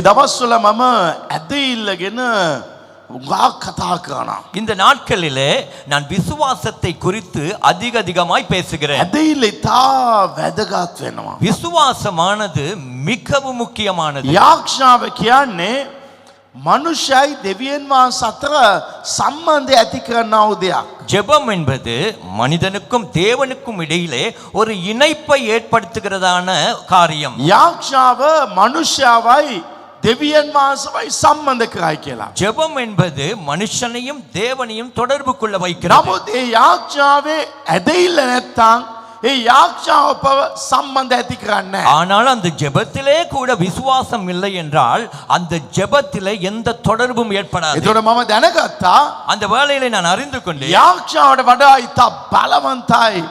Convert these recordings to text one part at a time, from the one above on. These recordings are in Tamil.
දවස්වල මම ඇදහිල්ලගෙන උගාක් කතා කරනවා. இந்த நாட்களிலே நான் விசுவாசத்தை குறித்து அதிகமாய் பேசுகிறேன். ඇදහිල්ල ඉතා වැදගත් වෙනවා. விசுவாசமானது மிகவும் முக்கியமானது. යාක්ෂාව කියන්නේ මනුෂ්‍යයි දෙවියන් වහන්සේ අතර සම්බන්ධය ඇති කරනා වූ දෙයක්. ஜெபம் என்பது மனிதனுக்கும் தேவனுக்கும் இடையிலே ஒரு இணைப்பை ஏற்படுத்துகிறதான காரியம். යාක්ෂාව මනුෂ්‍යවයි දෙවියන් වහන්සේවයි සම්බන්ධ කරයි කියලා. ஜெபம் என்பது மனுஷனையும் தேவனையும் தொடர்பு கொள்ள வைக்கிறது. නමුත් ඒ යාක්ෂාවේ ඇදහිල්ල නැත්තම් ඒ යාක්ෂාව සම්බන්ධ ඇති කරන්නේ නැහැ. ஆனால் அந்த ஜெபத்திலே கூட விசுவாசம் இல்லை என்றால் அந்த ஜெபத்திலே எந்த தொடர்பும் ஏற்படாது. ඒතකොට මම දැනගත්තා அந்த வேளையிலே நான் அறிந்து கொண்டேன் යාක්ෂාවට වඩා ඉතා බලවන්තයි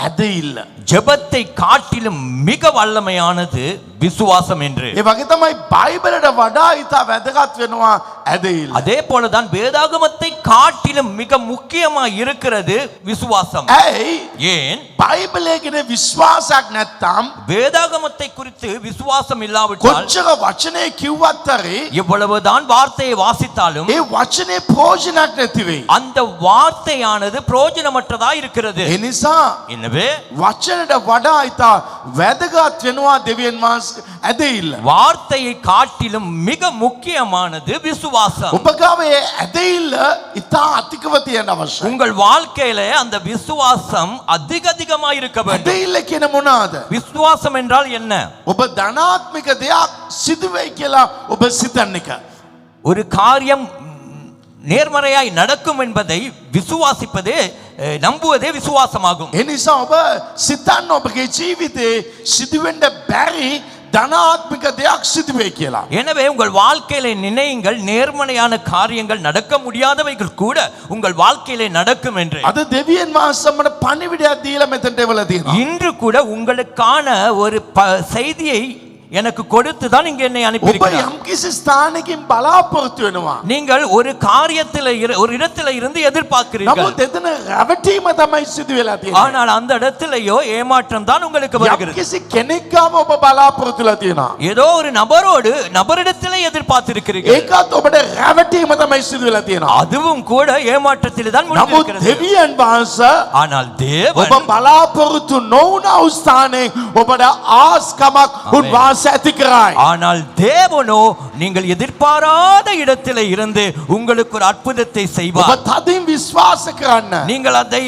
ඇදහිල්ල. ஜெபத்தை காட்டிலும் மிக வல்லமையானது விசுவாசம் என்று. ඒ වගේ තමයි බයිබලට වඩා ඉතා වැදගත් වෙනවා ඇදහිල්ල. அதே போலதான் வேதாகமத்தை காட்டிலும் மிக முக்கியமாக இருக்கிறது விசுவாசம். ඇයි? ஏன்? බයිබලයේ කියන විශ්වාසයක් නැත්තම් வேதாகமத்தை குறித்து விசுவாசம் இல்லாவிட்டால் කොච්චර වචනේ කිව්වත් හරි எவ்வளவுதான் வார்த்தையை வாசித்தாலும் ඒ වචනේ ප්‍රයෝජනක් නැති වෙයි. அந்த வார்த்தையானது பிரயோஜனமற்றதா இருக்கிறது. ඒ නිසා எனவே වචනට වඩා ඉතා වැදගත් වෙනවා දෙවියන් වහන්සේ ඇදහිල්ල. வார்த்தையை காட்டிலும் மிக முக்கியமானது விசுவாசம். ඔබ ගාව ඒ ඇදහිල්ල ඉතා අධිකව තියෙන්න අවශ්‍යයි. உங்கள் வாழ்க்கையில அந்த விசுவாசம் அதிகமா இருக்க வேண்டும். ඇදහිල්ල කියන මොනවාද? விசுவாசம் என்றால் என்ன? ඔබ ධනාත්මික දෙයක් සිදු වෙයි කියලා ඔබ සිතන එක. ஒரு காரியம் நேர்மறையாய் நடக்கும் என்பதை விசுவாசிப்பதே நம்புவதே விசுவாசமாகும். ඒ නිසා ඔබ සිතන්න ඔබගේ ජීවිතේ සිදුවෙන්න බැරි ධනාත්මික දෙයක් සිදු වෙයි කියලා. எனவே உங்கள் வாழ்க்கையிலே நினையுங்கள் நேர்மறையான காரியங்கள் நடக்க முடியாதவைகள் கூட உங்கள் வாழ்க்கையிலே நடக்கும் என்று. අද දෙවියන් වහන්සේමට පණිවිඩයක් දීලා මෙතනට එවලා තියෙනවා. இன்று கூட உங்களுக்கான ஒரு செய்தியை எனக்கு கொடுத்து தான் இங்கே என்னை ඔබ அனுப்பியிருக்கிறார். යම්කිසි ස්ථානකින් බලාපොරොත්තු වෙනවා. நீங்கள் ஒரு காரியத்தில் ஒரு இடத்துல இருந்து எதிர்பார்க்கிறீர்கள். නමුත් එතන රැවටීම තමයි සිදු වෙලා තියෙන්නේ. ஆனால் அந்த இடத்திலேயோ ஏமாற்றம் தான் உங்களுக்கு வருகிறது. යම්කිසි කෙනෙක් ගාව ඔබ බලාපොරොත්තු වෙලා තියෙනවා. ஏதோ ஒரு நபரிடத்திலே எதிர்பார்த்திருக்கிறீர்கள். ඒකත් ඔබට රැවටීම තමයි සිදු වෙලා තියෙනවා. அதுவும் கூட ஏமாற்றத்திலே தான் නමුත් முடிந்திருக்கிறது. දෙවියන් වහන්සේ ஆனால் ඔබ தேவன் බලාපොරොත්තු නොවුන ස්ථානයේ ඔබට ආස්කමක් උන්වහන්සේ ඇති කරයි. ஆனால் தேவனோ நீங்கள் எதிர்பாராத இடத்திலே இருந்து உங்களுக்கு ஒரு அற்புதத்தை ඔබ செய்வார். තදින් විශ්වාස කරන්න. நீங்கள் அதை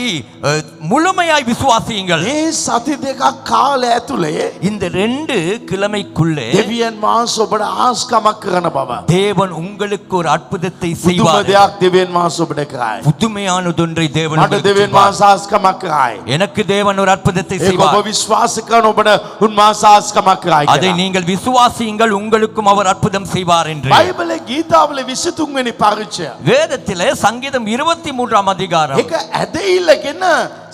முழுமையாய் விசுவாசியுங்கள். මේ සති දෙකක් කාලය ඇතුලේ இந்த 2 கிழமைக்குள்ளே දෙවියන් වහන්සේ ඔබට ආස්කමක් කරන බව. தேவன் உங்களுக்கு ஒரு அற்புதத்தை පුදුම செய்வார். දෙයක් දෙවියන් වහන්සේ ඔබට කරයි. புதுமையானதொன்றை தேவன் මට உங்களுக்கு දෙවියන් செய்வார். වහන්සේ ආස්කමක් කරයි. எனக்கு தேவன் ஒரு அற்புதத்தை ඒක ඔබ செய்வார். විශ්වාස කරන ඔබට උන්වහන්සේ ආස්කමක් කරයි அதை කියලා. நீங்கள் விசுவாசியுங்கள் உங்களுக்கும் அவர் அற்புதம் செய்வார் என்று. බයිබලයේ ගීතාවල 23 වෙනි පරිච්ඡය. வேதத்திலே சங்கீதம் 23ஆம் அதிகாரம் ඒක ඇදහිල්ලගෙන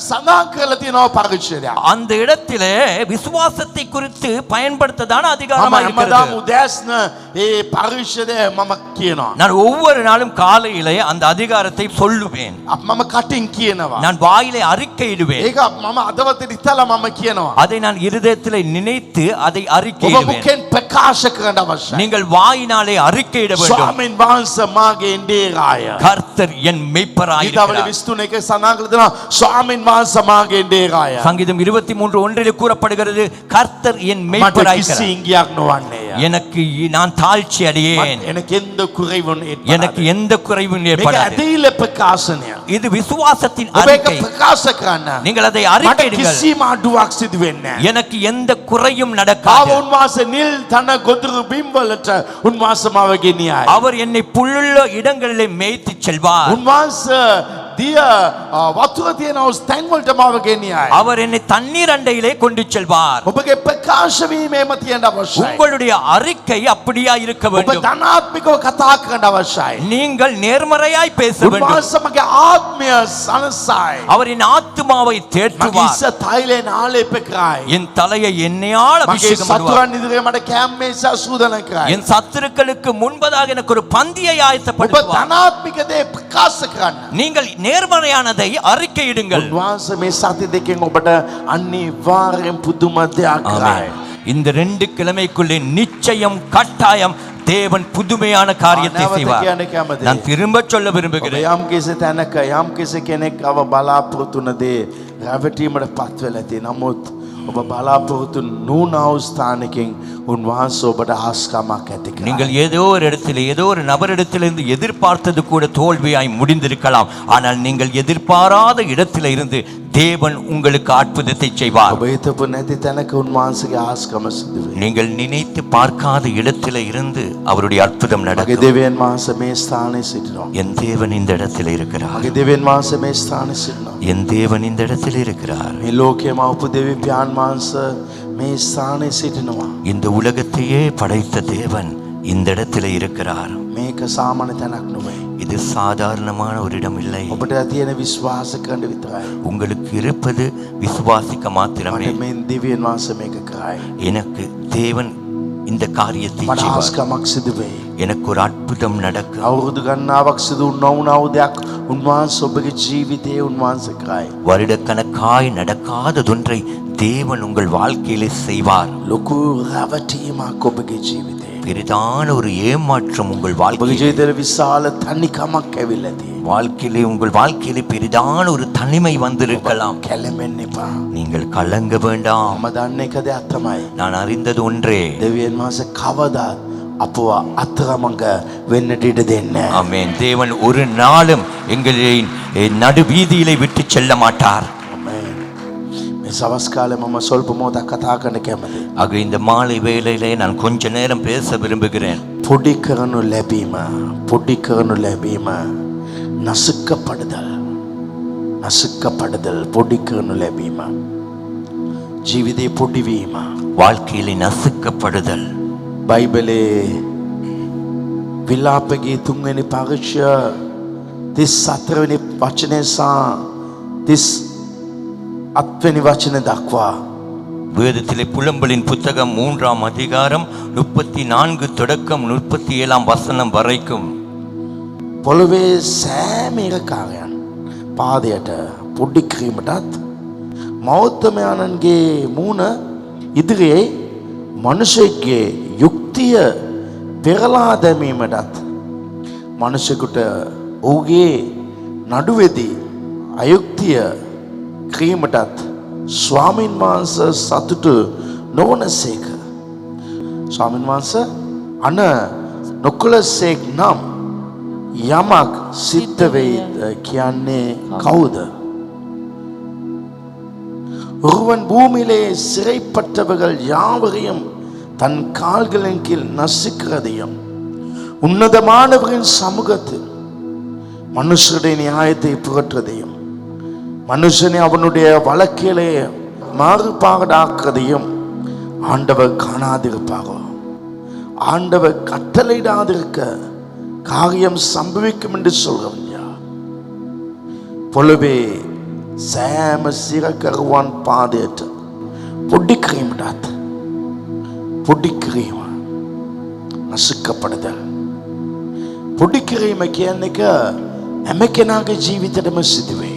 සඳහන් කරලා තියෙනවා පරිච්ඡේදයක්. அந்த இடத்திலே விசுவாசத்தை குறித்து பயன்படுத்ததான அதிகாரமா මම හැමදාම இருக்கிறது. උදෑසන ඒ පරිච්ඡේදය මම කියනවා. நான் ஒவ்வொரு நாளும் காலையிலே அந்த அதிகாரத்தை சொல்லுவேன். මම කටින් කියනවා. நான் வாயிலே அறிக்கையிடுவேன். ඒක මම අදවතේ ඉතලා මම කියනවා. அதை நான் இருதயத்திலே நினைத்து அதை ඔබ அறிக்கையிடுவேன். මුඛෙන් ප්‍රකාශ කරන්න අවශ්‍යයි. நீங்கள் வாயினாலே அறிக்கையிட வேண்டும். ස්වාමීන් වහන්සේ මාගේ ඉන්දේරාය. கர்த்தர் என் மேய்ப்பராய் ගීතාවල இருக்கிறார். 23 එකේ සඳහන් කරලා තියෙනවා ස්වාමීන් වහන්සේ මාගේ ඉන්දේරාය. சங்கீதம் 23:1 கூறப்படுகிறது கர்த்தர் என் මට மேய்ப்பராய் කිසි இருக்கிறார். ඉඟියක් නොවන්නේය. எனக்கு நான் தாழ்ச்சி அடையேன். எனக்கு எந்த குறைவும் எனக்கு எந்த குறைவும் මේක ஏற்படாது. ඇදහිල්ල ප්‍රකාශනය. இது விசுவாசத்தின் ඔබ ඒක அறிக்கை. ප්‍රකාශ කරන්න. நீங்கள் அதை මට அறிக்கையிடுங்கள். කිසිම අඩුවක් සිදු වෙන්නේ නැහැ. எனக்கு எந்த குறையும் ආව நடக்காது. උන්වහන්සේ නිල් තන ගොදුරු බිම්වලට උන්වහන්සේ මාව ගෙනියයි. அவர் என்னை புல்லுள்ள இடங்களிலே மேய்த்து செல்வார். උන්වහන්සේ දිය වතුර තියෙන ස්තැන් වලට මාව ගෙනියයි. அவர் என்னை தண்ணீர் அண்டையிலே கொண்டு செல்வார். ඔබගේ ප්‍රකාශ වීමේම තියෙන අවශ්‍යයි. உங்களுடைய அறிக்கை அப்படியா இருக்க ඔබ வேண்டும். ධනාත්මිකව කතා කරන්න අවශ්‍යයි. நீங்கள் நேர்மறையாய் பேச வேண்டும். උන්වහන්සේ මගේ ආත්මය සනසයි. அவரின் ஆத்துமாவை මගේ தேற்றுவார். ඉස්ස තෛලයෙන් ආලේප කරයි. என் தலையை எண்ணெயால் මගේ அபிஷேகம் பண்ணுவார். සතුරන් ඉදිරියේ මට කැම් මේසා සූදානම් කරයි. என் சத்துருக்களுக்கு முன்பதாக எனக்கு ஒரு பந்தியை ඔබ ஆயத்தப்படுத்துவார். ධනාත්මික දේ ප්‍රකාශ කරන්න. நீங்கள் நேர்மறையானதை அறிக்கையிடுங்கள். උන්වහන්සේ මේ සති දෙකෙන් ඔබට අනිවාර්යෙන් පුදුම දෙයක් කරයි. ஆமென். இந்த 2 கிழமைக்குள்ளே நிச்சயம் கட்டாயம் தேவன் புதுமையான காரியத்தை නැවත செய்வார். කියන්න කැමතියි. நான் திரும்ப சொல்ல ඔබ விரும்புகிறேன். යම් කිසි තැනක යම් කිසි කෙනෙක් අව බලාපොරොත්තු වුණ දේ රැවටීමට පත් වෙලා තියෙන නමුත් ඔබ බලාපොරොත්තු නොවුණු ස්ථානකින් උන්වහන්සේ ඔබට ආස්කමක් ඇති කරයි. நீங்கள் ஏதோ ஒரு இடத்துல ஏதோ ஒரு நபரிடத்திலிருந்து எதிர்பார்த்தது கூட தோல்வியாய் முடிந்திருக்கலாம். ஆனால் நீங்கள் எதிர்பாராத இடத்துல இருந்து தேவன் உங்களுக்கு அற்புதத்தை செய்வார். ඔබ හිතපු නැති තැනක උන්වහන්සේගේ ආස්කම සිදු වෙයි. நீங்கள் நினைத்து பார்க்காத இடத்துல இருந்து அவருடைய அற்புதம் මගේ நடக்கும். දෙවියන් වහන්සේ මේ ස්ථානයේ සිටිනවා. என் தேவன் இந்த இடத்துல இருக்கிறார். මගේ දෙවියන් වහන්සේ මේ ස්ථානයේ සිටිනවා. என் தேவன் இந்த இடத்துல இருக்கிறார். මේ ලෝකයේම උපු දෙවි පියාණන් වහන්සේ මේ ස්ථානයේ සිටිනවා. இந்த உலகத்தையே படைத்த தேவன் இந்த இடத்துல இருக்கிறார். මේක සාමාන්‍ය තැනක් නෙවෙයි. இது சாதாரணமான ஒரு இடம் இல்லை. ඔබට තියෙන විශ්වාස කරන්න විතරයි. உங்களுக்கு இருப்பது விசுவாசிக்க மாத்திரமே. මට මේ දෙවියන් වහන්සේ මේක කරයි. எனக்கு தேவன் இந்த காரியத்தை මට செய்வார். ආස්කමක් සිදු වෙයි. எனக்கு ஒரு அற்புதம் நடக்கும். අවුරුදු ගණනාවක් සිදු නොවුණු දෙයක් උන්වහන්සේ ඔබගේ ජීවිතයේ උන්වහන්සේ කරයි. வருடக்கணக்காய் நடக்காததொன்றை தேவன் உங்கள் வாழ்க்கையிலே செய்வார். ලොකු රැවටීමක් ඔබගේ ජීවිතේ. பெரிதான ஒரு ஏமாற்றம் உங்கள் ඔබගේ வாழ்க்கையிலே ජීවිතේ විශාල තනිකමක් ඇවිල්ලා තියෙනවා. உங்கள் வாழ்க்கையிலே பெரிதான ஒரு தனிமை வந்திருக்கலாம். කැළඹෙන්න එපා. நீங்கள் கலங்க வேண்டாம். මම දන්න එක දෙයක් තමයි. நான் அறிந்தது ஒன்றே. දෙවියන් වහන්සේ කවදාත් අපව අතරමඟ වෙන්නට ඉඩ දෙන්නේ නැහැ. ஆமென். தேவன் ஒரு நாளும் எங்களை நடு வீதியிலே விட்டு செல்ல மாட்டார். ආමේන්. මේ සවස් කාලේ මම සල්ප මොහොතක් කතා කරන්න කැමතියි. ஆக இந்த மாலை வேளையிலே நான் கொஞ்ச நேரம் பேச விரும்புகிறேன். පොඩි කරනු ලැබීම නසුකப்படுதல் පොඩි කරනු ලැබීම ජීවිතේ පොඩි වීම வாழ்க்கையிலே நசுக்கப்படுதல். බයිබලේ විලාපගේ 3 වෙනි පරිච්ඡය 34 වෙනි වචනය සහ 38 වෙනි වචන දක්වා வேதத்திலே புலம்பலின் புத்தகம் 3ஆம் அதிகாரம் 34 தொடக்கம் 37ஆம் வசனம் வரைக்கும் පොළවේ සෑම එකකාරයන් පාදයට පොඩි කිරීමටත් මෞතමයන්ගේ මූණ ඉදිරියේ මනුෂ්‍යයේ යුක්තිය පෙරලා දැමීමටත් මනුෂ්‍යකට ඔහුගේ නඩුවේදී අයුක්තිය ක්‍රීමටත් ස්වාමින් වහන්සේ සතුටු නොවනසේක. ස්වාමින් වහන්සේ අන නොකලසේක් නම් යමක් සිද්ධ වෙයිද කියන්නේ කවුද? ஒருவன் பூமியிலே சிறைப்பட்டவர்கள் யாவரையும் தன் கால்களின் கீழ் நசுக்கிறதையும் உன்னதமானவரின் சமூகத்தில் மனுஷருடைய நியாயத்தை புகற்றுவதையும் மனுஷனை அவனுடைய வழக்கிலே மாறுபாடாக்குறதையும் ஆண்டவர் காணாதிருப்பாரோ? ஆண்டவர் கட்டளையிடாதிருக்க காரியம் சம்பவிக்கும் என்று சொல்றவன் யார்? பொழுவே සෑම සිරකරුවන් පාදයට පොඩි කිරීමටත් පොඩි කිරීම නසුකப்படுதல். පොඩි කිරීම කියන්නේ හැම කෙනාගේ ජීවිතේටම සිදුවේ.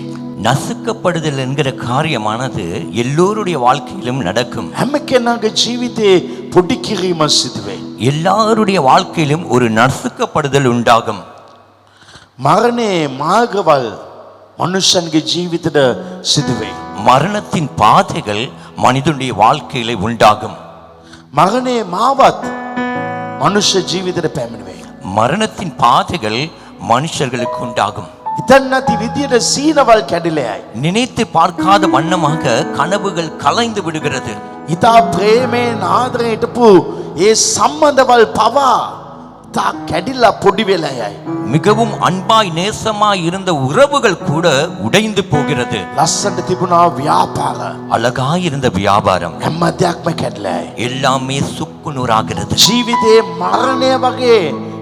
நசுக்கப்படுதல் என்கிற காரியமானது எல்லோருடைய வாழ்க்கையிலும் நடக்கும். හැම කෙනාගේ ජීවිතේ පොඩි කිරීම සිදුවේ. எல்லாருடைய வாழ்க்கையிலும் ஒரு நசுக்கப்படுதல் உண்டாகும். මරණේ මාර්ගවල් மனுஷனுக்கு ஜீவிතட සිදුවේ. மரணத்தின் பாதைகள் மனிதனுடைய வாழ்க்கையிலே உண்டாகும். மரணே மாவத் மனுஷ ஜீவிතட පැමිණෙවේ. மரணத்தின் பாதைகள் மனுஷர்களுக்கு உண்டாகும். ඉතන්නති විදියට සීනවල් කැඩිලයි. நினைத்து பார்க்காத வண்ணமாக கனவுகள் கலைந்து விடுகிறது. ඉතා ප්‍රේමයෙන් ආදරයෙන් හිටපු ඒ සම්බන්ධවල් පවා තා කැඩිලා පොඩි වෙලා යයි. மிகவும் அன்பாய் நேசமாய் இருந்த உறவுகள் கூட உடைந்து போகிறது. ලස්සනට තිබුණා ව්‍යාපාර. அழகாய் இருந்த வியாபாரம் හැම දෙයක්ම කැඩලා යයි. எல்லாமே சுக்குநூறாகிறது. ජීවිතේ මරණය වගේ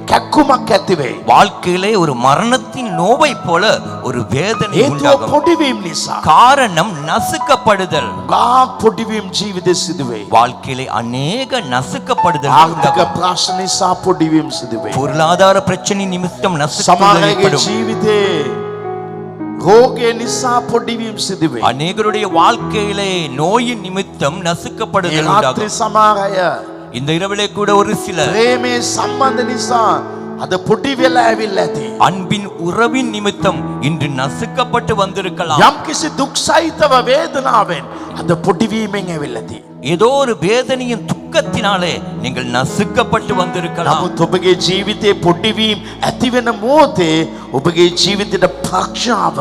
කැක්කුමක් ඇති වෙයි. வாழ்க்கையிலே ஒரு மரணத்தின் நோவை போல ஒரு வேதனை හේතුව உண்டாகும். පොඩිවීම නිසා. காரணம் நசுக்கப்படுதல். ගා පොඩිවීම ජීවිතේ සිදු වෙයි. வாழ்க்கையிலே அநேக நசுக்கப்படுதல் ආර්ථික உண்டாகும். ප්‍රශ්න නිසා පොඩිවීම සිදු වෙයි. பொருளாதார பிரச்சனை நிமித்தம் நசுக்கப்படுதல் සමහරගේ ஏற்படும். ජීවිතේ රෝගය නිසා පොඩිවීම සිදු වෙයි. அநேகருடைய வாழ்க்கையிலே நோயின் நிமித்தம் நசுக்கப்படுதல் රාත්‍රී உண்டாகும். සමහර අය இந்த இரவிலே கூட ஒரு சிலர் ප්‍රේමේ සම්බන්ධ නිසා අද පොඩි වෙලා ඇවිල්ලා ඇති. அன்பின் உறவின் நிமித்தம் இன்று நசுக்கப்பட்டு வந்திருக்கலாம். යම් කිසි දුක් සහිතව වේදනාවෙන් අද පොඩි වීමෙන් ඇවිල්ලා ඇති. ஏதோ ஒரு வேதனையின் துக்கத்தினாலே நீங்கள் நசுக்கப்பட்டு வந்திருக்கலாம். නමුත් ඔබගේ ජීවිතේ පොඩි වීම ඇති වෙන මොහොතේ ඔබගේ ජීවිතේට ප්‍රඥාව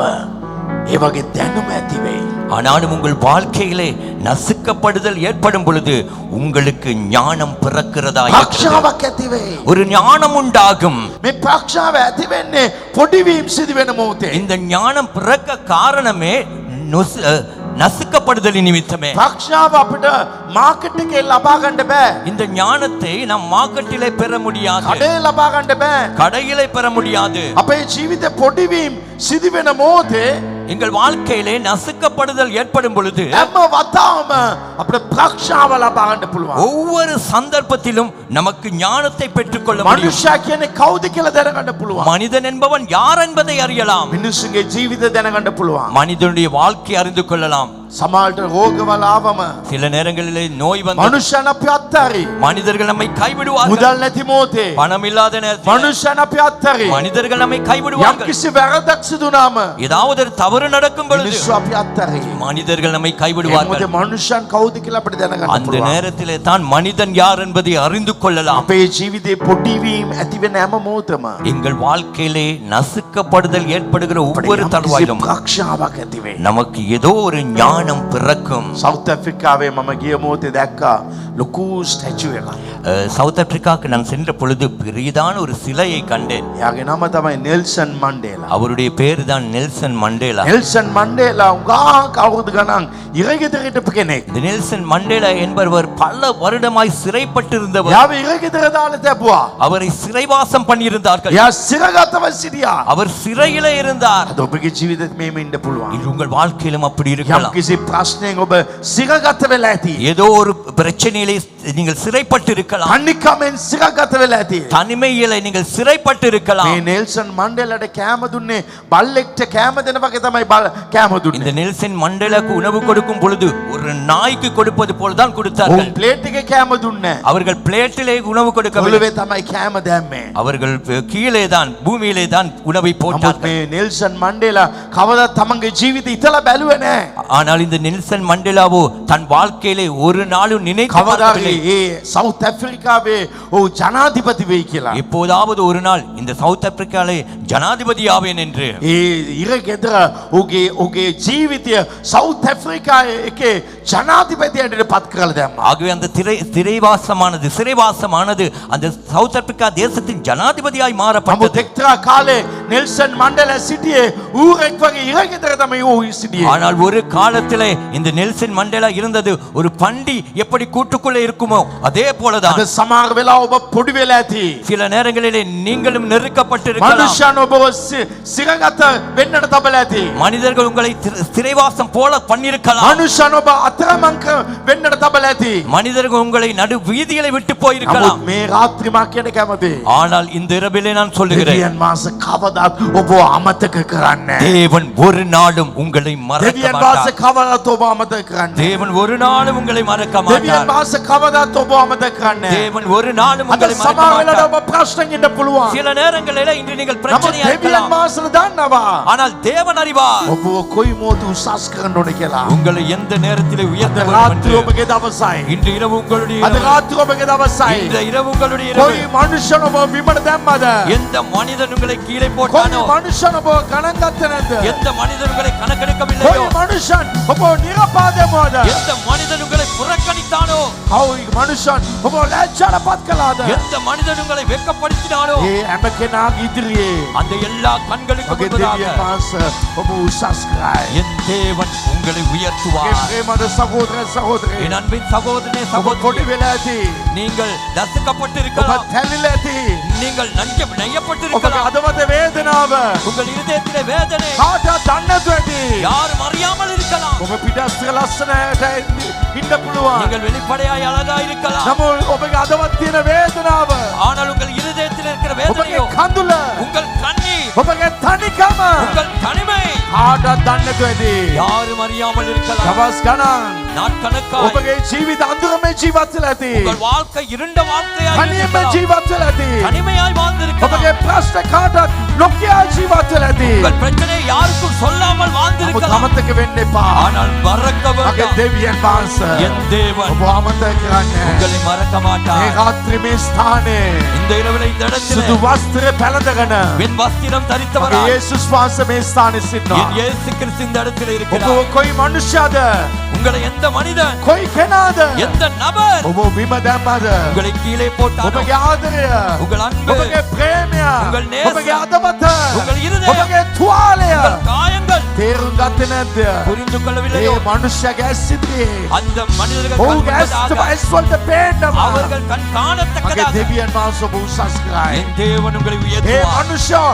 ඒ වගේ දැනුම ඇති වෙයි. ஆனாலும் உங்கள் வாழ்க்கையிலே நசுக்கப்படுதல் ஏற்படும் பொழுது உங்களுக்கு ஞானம் பிறக்கிறதா இருக்கிறது. ප්‍රඥාවක් ඇති වෙයි. ஒரு ஞானம் உண்டாகும். මේ ප්‍රඥාව ඇති වෙන්නේ පොඩි වීම සිදු වෙන මොහොතේ. இந்த ஞானம் பிறக்க காரணமே நசுக்கப்படுதலின் நிமித்தமே. ප්‍රඥාව අපිට මාකට් එකේ ලබා ගන්න බෑ. இந்த ஞானத்தை நாம் மார்க்கெட்டிலே பெற முடியாது. කඩේ ලබා ගන්න බෑ. கடையிலே பெற முடியாது. අපේ ජීවිතේ පොඩි වීම සිදු වෙන මොහොතේ எங்கள் வாழ்க்கையிலே நசுக்கப்படுதல் ஏற்படும் பொழுது හැම වතාවම අපිට ප්‍රඥාව ලබා ගන්න පුළුවන්. ஒவ்வொரு சந்தர்ப்பத்திலும் நமக்கு ஞானத்தை பெற்றுக்கொள்ள முடியும். මනුෂ්‍ය කියන්නේ කවුද කියලා දැනගන්න පුළුවන්. மனிதன் என்பவன் யார் என்பதை அறியலாம். මිනිස්සුගේ ජීවිතය දැනගන්න පුළුවන්. மனிதனுடைய வாழ்க்கை அறிந்து கொள்ளலாம். සමහරට රෝගවල ආවම சில நேரங்களிலே நோய் வந்து මනුෂ්‍යයන් අපි අත්හැරි. மனிதர்கள் நம்மை கைவிடுவார்கள். මුදල් නැති මොහොතේ பணம் இல்லாத நேரத்தில் මනුෂ්‍යයන් අපි අත්හැරි. மனிதர்கள் நம்மை යම් கைவிடுவார்கள். කිසි වැරදක් සිදු වුණාම ஏதாவது ஒரு தவறு நடக்கும் பொழுது මිනිස්සු අපි අත්හැරි. மனிதர்கள் நம்மை ඒ கைவிடுவார்கள். මොකද මනුෂ්‍යයන් කවුද කියලා අපිට දැනගන්න அந்த පුළුවන්. நேரத்திலே தான் மனிதன் யார் என்பதை அறிந்து கொள்ளலாம். අපේ ජීවිතේ පොඩි වීම ඇති වෙන හැම මොහොතම எங்கள் வாழ்க்கையிலே நசுக்கப்படுதல் ஏற்படுகிற ஒவ்வொரு අපිට தருவாயிலும் ප්‍රඥාවක් ඇති වෙයි. நமக்கு ஏதோ ஒரு ஞானம் பிறக்கும். සවුත් ඇෆ්‍රිකාවේ මම ගිය මොහොතේ දැක්කා ලොකු ස්ටැචු එකක්. சவுத் ஆப்பிரிக்காவுக்கு நான் சென்ற பொழுது பெரிதான ஒரு சிலையை கண்டேன். එයාගේ නම තමයි නෙල්සන් මණ්ඩේලා. அவருடைய பேர் தான் நெல்சன் மண்டேலா. නෙල්සන් මණ්ඩේලා උගාක් අවුරුදු ගණන් ඉරගෙදර හිටපු කෙනෙක්. இந்த நெல்சன் மண்டேலா என்பவர் பல வருடமாய் சிறைப்பட்டிருந்தவர். එයාව ඉරගෙදර දාලා තැබුවා. அவரை சிறைவாசம் பண்ணியிருந்தார்கள். එයා සිරගතව සිටියා. அவர் சிறையிலே இருந்தார். අද ඔබගේ ජීවිතෙත් මේම ඉන්න පුළුවන්. இன்று உங்கள் வாழ்க்கையிலும் அப்படி යම් இருக்கலாம். කිසි ප්‍රශ්නයෙන් ඔබ සිරගත වෙලා ඇති. ஏதோ ஒரு பிரச்சனையிலே நீங்கள் சிறைப்பட்டு இருக்கலாம். තනිකමෙන් සිරගත වෙලා ඇති. தனிமையிலே நீங்கள் சிறைப்பட்டு இருக்கலாம். මේ නෙල්සන් මණ්ඩේලාට කෑම දුන්නේ බල්ලෙක්ට කෑම දෙන වගේ තමයි කෑම இந்த දුන්නේ. நெல்சன் மண்டேலாக்கு உணவு கொடுக்கும் பொழுது ஒரு நாய்க்கு கொடுப்பது போல தான் கொடுத்தார்கள். උන් ප්ලේට් එකේ කෑම දුන්නේ. அவர்கள் பிளேட்டிலே உணவு கொடுக்கவில்லை. ඔළුවේ තමයි කෑම දැම්මේ. அவர்கள் கீழே தான் பூமியிலே தான் உணவை නමුත් போட்டார்கள். මේ නෙල්සන් මණ්ඩේලා කවදාවත් තමන්ගේ ජීවිතය ඉතලා බැලුවේ නැහැ. ஆனால் இந்த நெல்சன் மண்டேலாவோ தன் வாழ்க்கையிலே ஒரு நாளும் நினைத்து කවදාගේ பார்க்கவில்லை. ඒ සවුත් ඇෆ්‍රිකාවේ ඔව් ජනාධිපති වෙයි කියලා. எப்போதாவது ஒரு நாள் இந்த சவுத் ஆப்பிரிக்காலே ஜனாதிபதி ஆவேன் என்று ඒ ඉරගෙදර ඔගේ ජීවිතය සවුත් ඇෆ්‍රිකාවේ එකේ ජනාධිපතියට පත් කරලා දැම්මා. ஆகவே அந்த சிறைவாசமானது அந்த சவுத் ஆப்பிரிக்கா தேசத்தின் ஜனாதிபதியாய் නමුත් மாறப்பட்டது. එක්තරා කාලේ නෙල්සන් මණ්ඩේලා සිටියේ ඌරෙක් වගේ ඉරගෙදර තමයි ඌ සිටියේ. ஆனால் ஒரு காலத்திலே இந்த நெல்சன் மண்டேலா இருந்தது ஒரு பண்டி எப்படி கூட்டுக்குள்ளே இருக்குமோ அதே போலதான். අද සමහර වෙලාව ඔබ පොඩි වෙලා ඇති. சில நேரங்களிலே நீங்களும் நெருக்கப்பட்டிருக்கலாம். මනුෂ්‍යයන් ඔබව සිරගත වෙන්නට තබලා ඇති. மனிதர்கள் உங்களை சிறைவாசம் போல பண்ணிருக்கலாம். මනුෂ්‍යයන් ඔබ අතරමං වෙන්නට තබලා ඇති. மனிதர்கள் உங்களை நடு வீதிகளை விட்டு போயிருக்கலாம். නමුත් මේ රාත්‍රී මා කියන කැමති. ஆனால் இந்த இரவிலே நான் சொல்லுகிறேன், දෙවියන් මාස කවදාත් ඔබ අමතක කරන්නේ නැහැ. தேவன் ஒரு நாளும் உங்களை மறக்க දෙවියන් මාස மாட்டார். කවදාත් ඔබ අමතක කරන්නේ නැහැ. தேவன் ஒரு நாளும் உங்களை மறக்க දෙවියන් மாட்டார். මාස කවදාත් ඔබ අමතක කරන්නේ නැහැ. தேவன் ஒரு நாளும் අද உங்களை மறக்க සමහර වෙලාවට மாட்டார். ඔබ ප්‍රශ්නෙන් ඉන්න පුළුවන්. சில நேரங்களிலே இன்று நீங்கள் නමුත් பிரச்சனையா දෙවියන් இருக்கலாம். මාසල දන්නවා ஆனால் தேவன் அறிவார் ඔබ කොයි මොහොත උසස් කරන්න ඕනේ කියලා. உங்களை எந்த நேரத்திலே අද உயர்த்த வேண்டும் රාත්‍රී என்று. ඔබගේ දවසයි. இன்று இரவு உங்களுடைய අද இரவு. රාත්‍රී ඔබගේ දවසයි. இந்த இரவு உங்களுடைய කොයි இரவு. මනුෂ්‍යන ඔබ බිමට දැම්මද? எந்த மனிதன் உங்களை கீழே කොයි போட்டானோ, මනුෂ්‍යන ඔබ ගණන් ගත්තේ නැද්ද? எந்த மனிதன் உங்களை கணக்கெடுக்கவில்லையோ, කොයි මනුෂ්‍යන් ඔබ නිරපාදෙමවද? எந்த மனிதன் உங்களை புறக்கணித்தானோ, කවුයි මනුෂ්‍යන් ඔබ ලැජ්ජාට පත් කළාද? எந்த மனிதன் உங்களை வெட்கப்படுத்தினானோ, ඒ හැම කෙනාගේ ඉදිරියේ அந்த எல்லா கண்களுக்கு ඔබගේ முன்பதாக දෙවියන් වහන්සේ ඔබ උසස් කරයි. என் தேவன் உங்களை ඔබගේ உயர்த்துவார். ප්‍රේමද සහෝදර සහෝදරේ என் அன்பின் சகோதரனே ඔබ சகோதரி, පොඩි වෙලා ඇති. நீங்கள் நசுக்கப்பட்டு ඔබ இருக்கலாம், තැලිලා ඇති. நீங்கள் நெய்யப்பட்டு ඔබගේ இருக்கலாம், අදවත වේදනාව உங்கள் இருதயத்திலே வேதனை කාටවත් දන්නේ නැතුව ඇති. யாரும் அறியாமல் இருக்கலாம். ඔබ පිටස්තර ලස්සනට ඉන්න පුළුවන්. நீங்கள் வெளிப்படையாய் அழகா இருக்கலாம், නමුත් ඔබගේ අදවත් තියෙන වේදනාව ஆனால் உங்கள் இருதயத்தில் இருக்கிற ඔබගේ வேதனையோ, කඳුල உங்கள் கண்ணீர், ඔබගේ තනිකම உங்கள் தனிமை කාටවත් දන්නේ නැතුව ඇති. யாரும் அறியாமல் இருக்கலாம். දවස් ගණන් நாட்கணக்காய் ඔබගේ ජීවිත අඳුරමේ ජීවත් වෙලා ඇති. உங்கள் வாழ்க்கை இருண்ட வாழ்க்கையாய் තනියම இருக்கலாம். ජීවත් වෙලා ඇති. தனிமையாய் வாழ்ந்திருக்கலாம். ඔබගේ ප්‍රශ්න කාටවත් නොකියා ජීවත් වෙලා ඇති. உங்கள் பிரச்சனை யாருக்கும் சொல்லாமல் නමුත් வாழ்ந்திருக்கலாம். අමතක වෙන්න එපා. ஆனால் மறக்க මගේ வேண்டாம். දෙවියන් වහන්සේ என் தேவன் ඔබ අමතක කරන්නේ නැහැ. உங்களை மறக்க මේ மாட்டார். රාත්‍රී මේ ස්ථානයේ இந்த இரவில் இந்த இடத்திலே සුදු වස්ත්‍රය පැළඳගෙන என் வஸ்திரம் මගේ தரித்தவராய் යේසුස් වහන්සේ මේ ස්ථානයේ என் සිටිනවා. இயேசு கிறிஸ்து இந்த இடத்திலே ඔබ இருக்கிறார். කොයි මනුෂ්‍යද? உங்களை எந்த மனிதன் කොයි කෙනාද? எந்த நபர் ඔබ බිම දැම්මද? உங்களை கீழே போட்டாரோ, ඔබගේ ආදරය, உங்கள் அன்பு, ඔබගේ ප්‍රේමය, உங்கள் நேசம், ඔබගේ අදවත, உங்கள் இருதயம், ඔබගේ තුවාලය உங்கள் காயங்கள் තේරුම් ගත්තේ නැද්ද? புரிந்து ඒ கொள்ளவில்லையோ, මනුෂ්‍යගේ ඇස් ඉදිරියේ அந்த மனிதர்கள் ඔහුගේ கண் முன்பதாக ඇස් වලට පේන්නවා. அவர்கள் கண் මගේ காணத்தக்கதாக දෙවියන් වහන්සේ ඔබ උසස් කරයි. என் தேவன் உங்களை ඒ உயர்த்துவார்.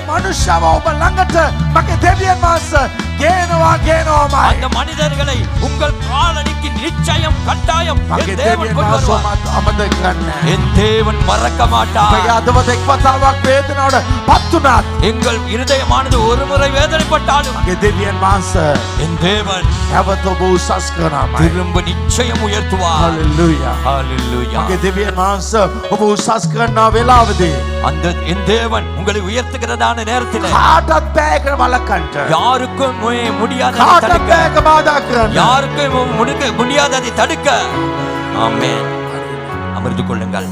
මනුෂ්‍යව ඔබ ළඟට මගේ දෙවියන් වහන්සේ ගේනවාමයි. அந்த மனிதர்களை உங்கள் காலடிக்கு நிச்சயம் கட்டாயம் මගේ என் தேவன் දෙවියන් கொண்டு වහන්සේ வருவார். අමතක කරන්නේ නැහැ. என் தேவன் மறக்க ඔබගේ மாட்டார். අදවත එක් වතාවක් වේදනාවට පත් වුණත් எங்கள் இருதயமானது ஒரு முறை வேதனைப்பட்டாலும் මගේ දෙවියන් වහන්සේ என் தேவன் නැවත ඔබ උසස් කරනවාමයි. திரும்ப நிச்சயம் உயர்த்துவார். හලෙලූයා. ஹalleluya. මගේ දෙවියන් වහන්සේ ඔබ උසස් කරන වෙලාවදී அந்த என் தேவன் உங்களை உயர்த்துகிறதான நேரத்தில் කාටවත් බෑ ඒකට වළක්වන්න. யாருக்கும் முடியாததை කාටවත් தடுக்க, බෑ ඒක බාධා කරන්න. யாருக்கும் முடியாததை தடுக்க. ஆமென். அமர்ந்து கொள்ளுங்கள்.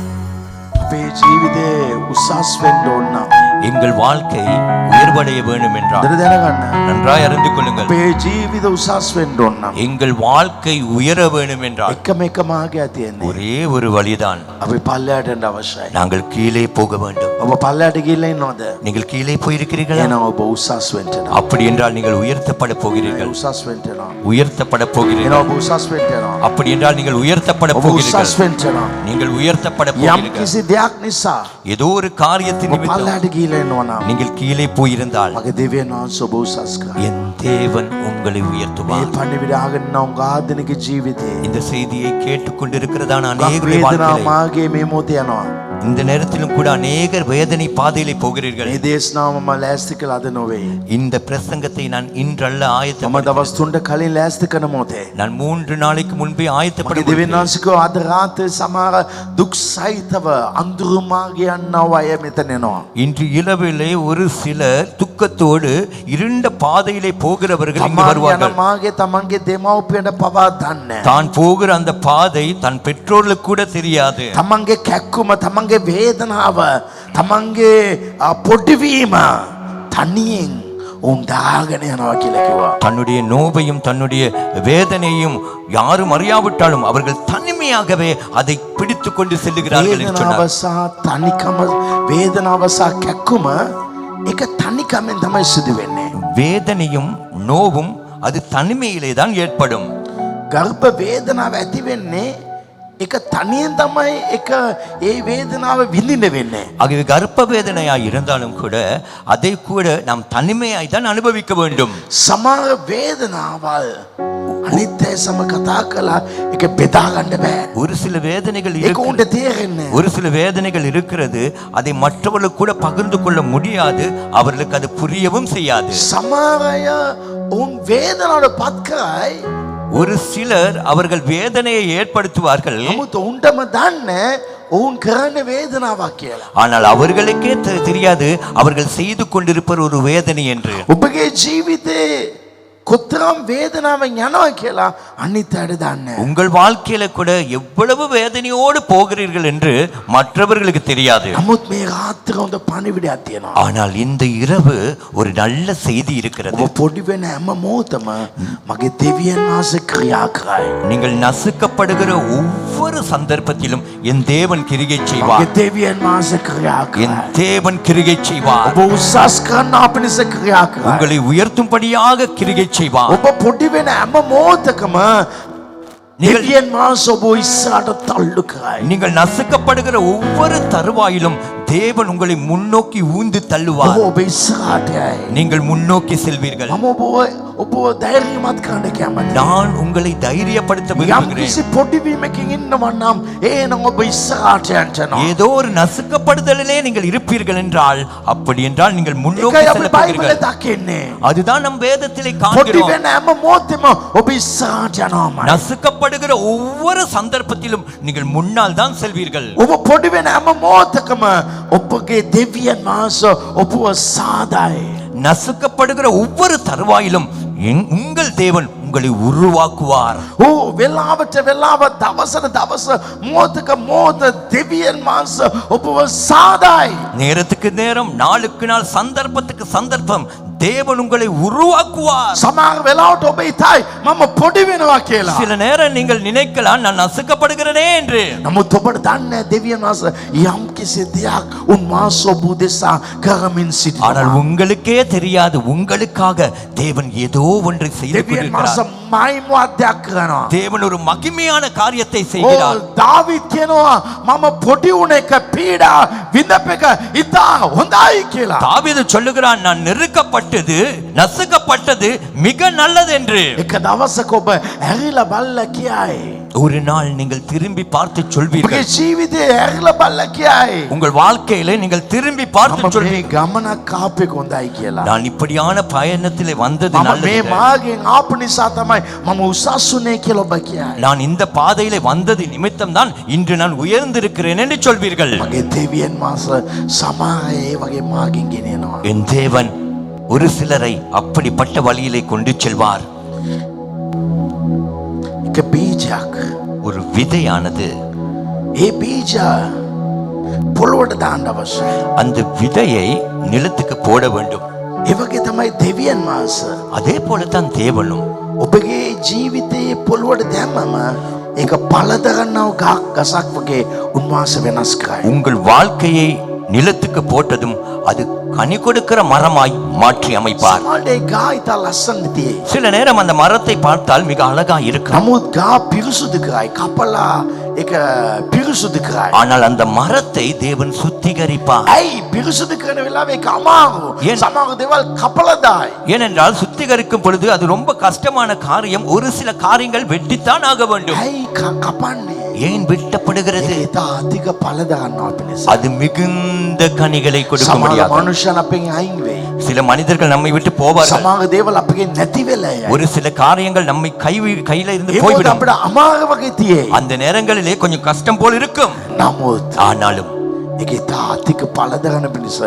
අපේ ජීවිතේ උසස් වෙන්න ඕන නම් எங்கள் வாழ்க்கை உயர்வடைய வேண்டும் என்றால் හොඳට දැනගන්න. நன்றாய் அறிந்து கொள்ளுங்கள். අපේ ජීවිත උසස් වෙන්න ඕන නම් எங்கள் வாழ்க்கை உயர வேண்டும் என்றால் එකම එක මාර්ගයක් තියෙන්නේ. ஒரே ஒரு வழிதான். අපි පල්ලයට යන්න අවශ්‍යයි. நாங்கள் கீழே போக வேண்டும். ඔබ පල්ලයට ගිහිල්ලා ඉන්නවද? நீங்கள் கீழே போயிருக்கிறீர்களா? එහෙනම් ඔබ උසස් වෙන්න යනවා. அப்படி என்றால் நீங்கள் உயர்த்தப்பட போகிறீர்கள். උසස් වෙන්න යනවා. உயர்த்தப்பட එහෙනම් போகிறீர்கள். ඔබ උසස් වෙන්න යනවා. அப்படி என்றால் நீங்கள் உயர்த்தப்பட ඔබ போகிறீர்கள். උසස් වෙන්න යනවා. நீங்கள் உயர்த்தப்பட යම් போகிறீர்கள். කිසි දෙයක් නිසා ஏதோ ஒரு காரியத்தின் ඔබ நிமித்தம் පල්ලයට ගිහිල්ලා ඉන්නවා නම් நீங்கள் கீழே போயிருந்தால் මගේ දෙවියන් වහන්සේ ඔබ උසස් කරයි. என் தேவன் உங்களை මේ உயர்த்துவார். පණිවිඩ අහගෙන නම් ආධුනික ජීවිතේ இந்த செய்தியை கேட்டுக்கொண்டிருக்கிறதான அநேக වේදනා வாழ்க்கையிலே මාර්ගයේ මේ මොහොතේ යනවා. இந்த நேரத்திலும் கூட அநேகர் வேதனை பாதையிலே போகிறீர்கள். මේ දේශනාව මම ලෑස්ති කළා අද නොවේ. இந்த பிரசங்கத்தை நான் இன்றல்ல මම ஆயத்தம் දවස් 3ට කලින් ලෑස්ති කරන මොහොතේ நான் 3 நாளைக்கு முன்பே මගේ ஆயத்தப்படுகிறேன். දෙවියන් වහන්සේ කිව්වා අද රාත්‍රියේ සමහර දුක් සහිතව අඳුරු මාර්ගය යන්නව අය මෙතන එනවා. இன்று இரவிலே ஒரு சிலர் துக்கத்தோடு இருண்ட பாதையிலே போகிறவர்கள் இங்கு තමන් යන வருவார்கள். මාර්ගය තමන්ගේ දෙමව්පියන්ට පවා දන්නේ නැහැ. தான் போகிற அந்த பாதை தன் பெற்றோர்களுக்கு கூட தெரியாது. තමන්ගේ කැක්කුම තමන්ගේ වේදනාව තමන්ගේ පොඩිවීම තනියෙන් උන් දාගෙන යනවා කියලා කිව්වා. தன்னுடைய நோவையும் தன்னுடைய வேதனையும் யாரும் அறியாவிட்டாலும் அவர்கள் தனிமையாகவே அதை பிடித்து கொண்டு செல்லுகிறார்கள் என்று වේදනාව சொன்னார். සහ තනිකම වේදනාව සහ කැක්කුම ඒක තනිකමෙන් තමයි සිදු වෙන්නේ. வேதனையும் நோவும் அது தனிமையிலே தான் ஏற்படும். ගර්භ වේදනාව ඇති වෙන්නේ ඒක තනියෙන් තමයි ඒක ඒ වේදනාව විඳින්න වෙන්නේ. ஆகவே கர்ப்ப வேதனையாய் இருந்தாலும் கூட அதை கூட நாம் தனிமையாய் தான் அனுபவிக்க வேண்டும். සමහර වේදනාවල් අනිත් අය සම කතා කළා ඒක බෙදා ගන්න බෑ. ஒரு சில வேதனைகள் ඒක උන්ට තේරෙන්නේ. ஒரு சில வேதனைகள் இருக்கிறது, அதை மற்றவர்களுக்கு கூட பகிர்ந்து கொள்ள முடியாது, அவர்களுக்கு அது புரியவும் செய்யாது. සමහර අය උන් වේදනාවට පත් කරයි. ஒரு சிலர் அவர்கள் வேதனையை ஏற்படுத்துவார்கள், නමුත් උන්ටම දන්නේ ඔවුන් කරන්නේ වේදනාවක් කියලා. ஆனால் அவர்களுக்கே தெரியாது அவர்கள் செய்து கொண்டிருப்பது ஒரு வேதனை என்று. ඔබගේ ජීවිතේ කොතරම් වේදනාවෙන් යනවා කියලා අනිත් අයට දන්නේ. உங்கள் வாழ்க்கையில கூட எவ்வளவு வேதனையோடு போகிறீர்கள் என்று மற்றவர்களுக்கு தெரியாது. නමුත් මේ රාත්‍රියේ හොඳ පණිවිඩයක් තියෙනවා. ஆனால் இந்த இரவு ஒரு நல்ல செய்தி இருக்கிறது. ඔබ පොඩි වෙන හැම මොහොතම මගේ දෙවියන් වහන්සේ ක්‍රියා කරයි. நீங்கள் நசுக்கப்படுகிற ஒவ்வொரு சந்தர்ப்பத்திலும் என் தேவன் கிரியை මගේ செய்வார். දෙවියන් වහන්සේ ක්‍රියා என் කරයි. தேவன் கிரியை செய்வார். ඔබ උසස් කරන්න අපිනිස ක්‍රියා කරයි. உங்களை உயர்த்தும்படியாக கிரியை செய்வார். ඔබ පොඩි වෙන හැම මොහොතකම දෙවියන් වහන්සේ ඔබ ඉස්සරහට තල්ලු කරයි. நீங்கள் நசுக்கப்படுகிற ஒவ்வொரு தருவாயிலும் தேவன் உங்களை முன்னோக்கி ஊந்து தள்ளுவார். ඔබ ඉස්සරහට යයි. நீங்கள் முன்னோக்கி செல்வீர்கள். මම ඔබ ධෛර්යමත් කරන්න කැමතියි. நான் உங்களை தைரியப்படுத்த යම් விரும்புகிறேன். කිසි පොඩිවීමකින් ඉන්නවා නම් එහෙනම් ඔබ ඉස්සරහට යන්න. ஏதோ ஒரு நசுக்கப்படுதலிலே நீங்கள் இருப்பீர்கள் என்றால், அப்படி என்றால் நீங்கள் முன்னோக்கி ඒකයි අපි செல்ல බයිබලේ போகிறீர்கள். දකින්නේ. அதுதான் நம் வேதத்திலே පොඩි காண்கிறோம். වෙන හැම මොහොතෙම ඔබ ඉස්සරහට යනවා. நசுக்கப்படுகிற ஒவ்வொரு சந்தர்ப்பத்திலும் நீங்கள் முன்னால் தான் செல்வீர்கள். ඔබ පොඩි වෙන හැම මොහොතකම ඔබගේ දෙවියන් වහන්සේ ඔබව සාදයි. நசுக்கப்படுகிற ஒவ்வொரு தருவாயிலும் உங்கள் தேவன் உங்களை உருவாக்குவார். වෙලාවට වෙලාව දවසට දවස මොහොතක මොහොත දෙවියන් වහන්සේ ඔබව සාදයි. நேரத்துக்கு நேரம், நாளுக்கு நாள், சந்தர்ப்பத்துக்கு சந்தர்ப்பம் தேவன் உங்களை உருவாக்குவார். සමහර වෙලාවට ඔබ හිතයි මම පොඩි වෙනවා කියලා. சில நேரம் நீங்கள் நினைக்கலாம் நான் நசுக்கப்படுகிறேனே என்று. නමුත් ඔබට දන්නේ දෙවියන් වහන්සේ යම් කිසි දෙයක් උන්වහන්සේ ඔබ උදෙසා කරමින් ஆனால் සිටිනවා. உங்களுக்கே தெரியாது, உங்களுக்காக தேவன் ஏதோ ஒன்றை செய்து දෙවියන් கொண்டிருக்கிறார். වහන්සේ මහිමවත්යක් කරනවා. தேவன் ஒரு மகிமையான காரியத்தை செய்கிறார். දාවිද් කියනවා මම පොඩි උන එක පීඩා විඳප එක ඉතා හොඳයි කියලා. தாவீது சொல்லுகிறான், நான் நெருக்கப்பட்டது, நசுக்கப்பட்டது மிக நல்லது என்று. එක දවසක ඔබ ඇරිලා බල්ලා කියයි. ஒரு நாள் நீங்கள் திரும்பி பார்த்து ඔබගේ சொல்வீர்கள். ජීවිතේ ඇරිලා බල්ලා කියයි. உங்கள் வாழ்க்கையில நீங்கள் திரும்பி பார்த்து මම මේ சொல்வீர்கள், ගමනක් ආපෙක හොඳයි කියලා. நான் இப்படியான பயணத்திலே வந்தது මම මේ நல்லது. මාගෙන් ආපු නිසා තමයි මම උසස් උනේ කියලා ඔබ කියයි. நான் இந்த பாதையிலே வந்தது நிமித்தம் தான் இன்று நான் உயர்ந்திருக்கிறேன் என்று சொல்வீர்கள். මගේ දෙවියන් වහන්සේ සමහර ඒ වගේ මාගෙන් ගෙනියනවා. என் தேவன் ஒரு சிலரை அப்படிப்பட்ட வழியிலே கொண்டு செல்வார். එක බීජයක්. ஒரு விதையானது, ඒ බීජ පොළොවට දාන්න අවශ්‍යයි. அந்த விதையை நிலத்துக்கு போட வேண்டும். ඒ වගේ තමයි දෙවියන් වහන්සේ அதே போலத்தான் தேவனும் ඔබගේ ජීවිතයේ පොළොවට දැම්මම ඒක පළදරන්නව ගසක් වගේ උන්වහන්සේ වෙනස් කරයි. உங்கள் வாழ்க்கையை நிலத்துக்கு போட்டதும் அது கனி கொடுக்கிற மரமாய் மாற்றி அமைப்பார். සමහරට ඒ ගා ඉතා ලස්සනට තියෙයි. சில நேரம் அந்த மரத்தை பார்த்தால் மிக அழகா இருக்கும். නමුත් ගා පිරිසුදු කරයි. කපලා ඒක පිරිසුදු කරයි. ஆனால் அந்த மரத்தை தேவன் சுத்திகரிப்பார். ඇයි පිරිසුදු කරන වෙලාවේ ඒක අමාරු. ஏன்? සමහර දේවල් කපලා දායි. ஏனென்றால் சுத்திகரிக்கும் பொழுது அது ரொம்ப கஷ்டமான காரியம். ஒரு சில காரியங்கள் வெட்டித்தான் ஆக வேண்டும். ඇයි කපන්නේ? ஏன் வெட்டப்படுகிறது? ඒක ඉතා අධික ඵල දාන්නවා පිණිස. அது மிகுந்த கனிகளை கொடுக்க සමහර முடியாது. මනුෂ්‍යයන් අපෙන් අයින් වෙයි. சில மனிதர்கள் நம்மை விட்டு போவார்கள். සමහර දේවල් අපගෙන් නැති වෙලා යයි. ஒரு சில காரியங்கள் நம்மை கையில இருந்து ඒක போய்விடும். අපිට අමාරු වගේ තියෙයි. அந்த நேரங்களிலே கொஞ்சம் கஷ்டம் போல் இருக்கும். නමුත් ஆனாலும் ඒක ඉතා අධික ඵල දාන පිණිස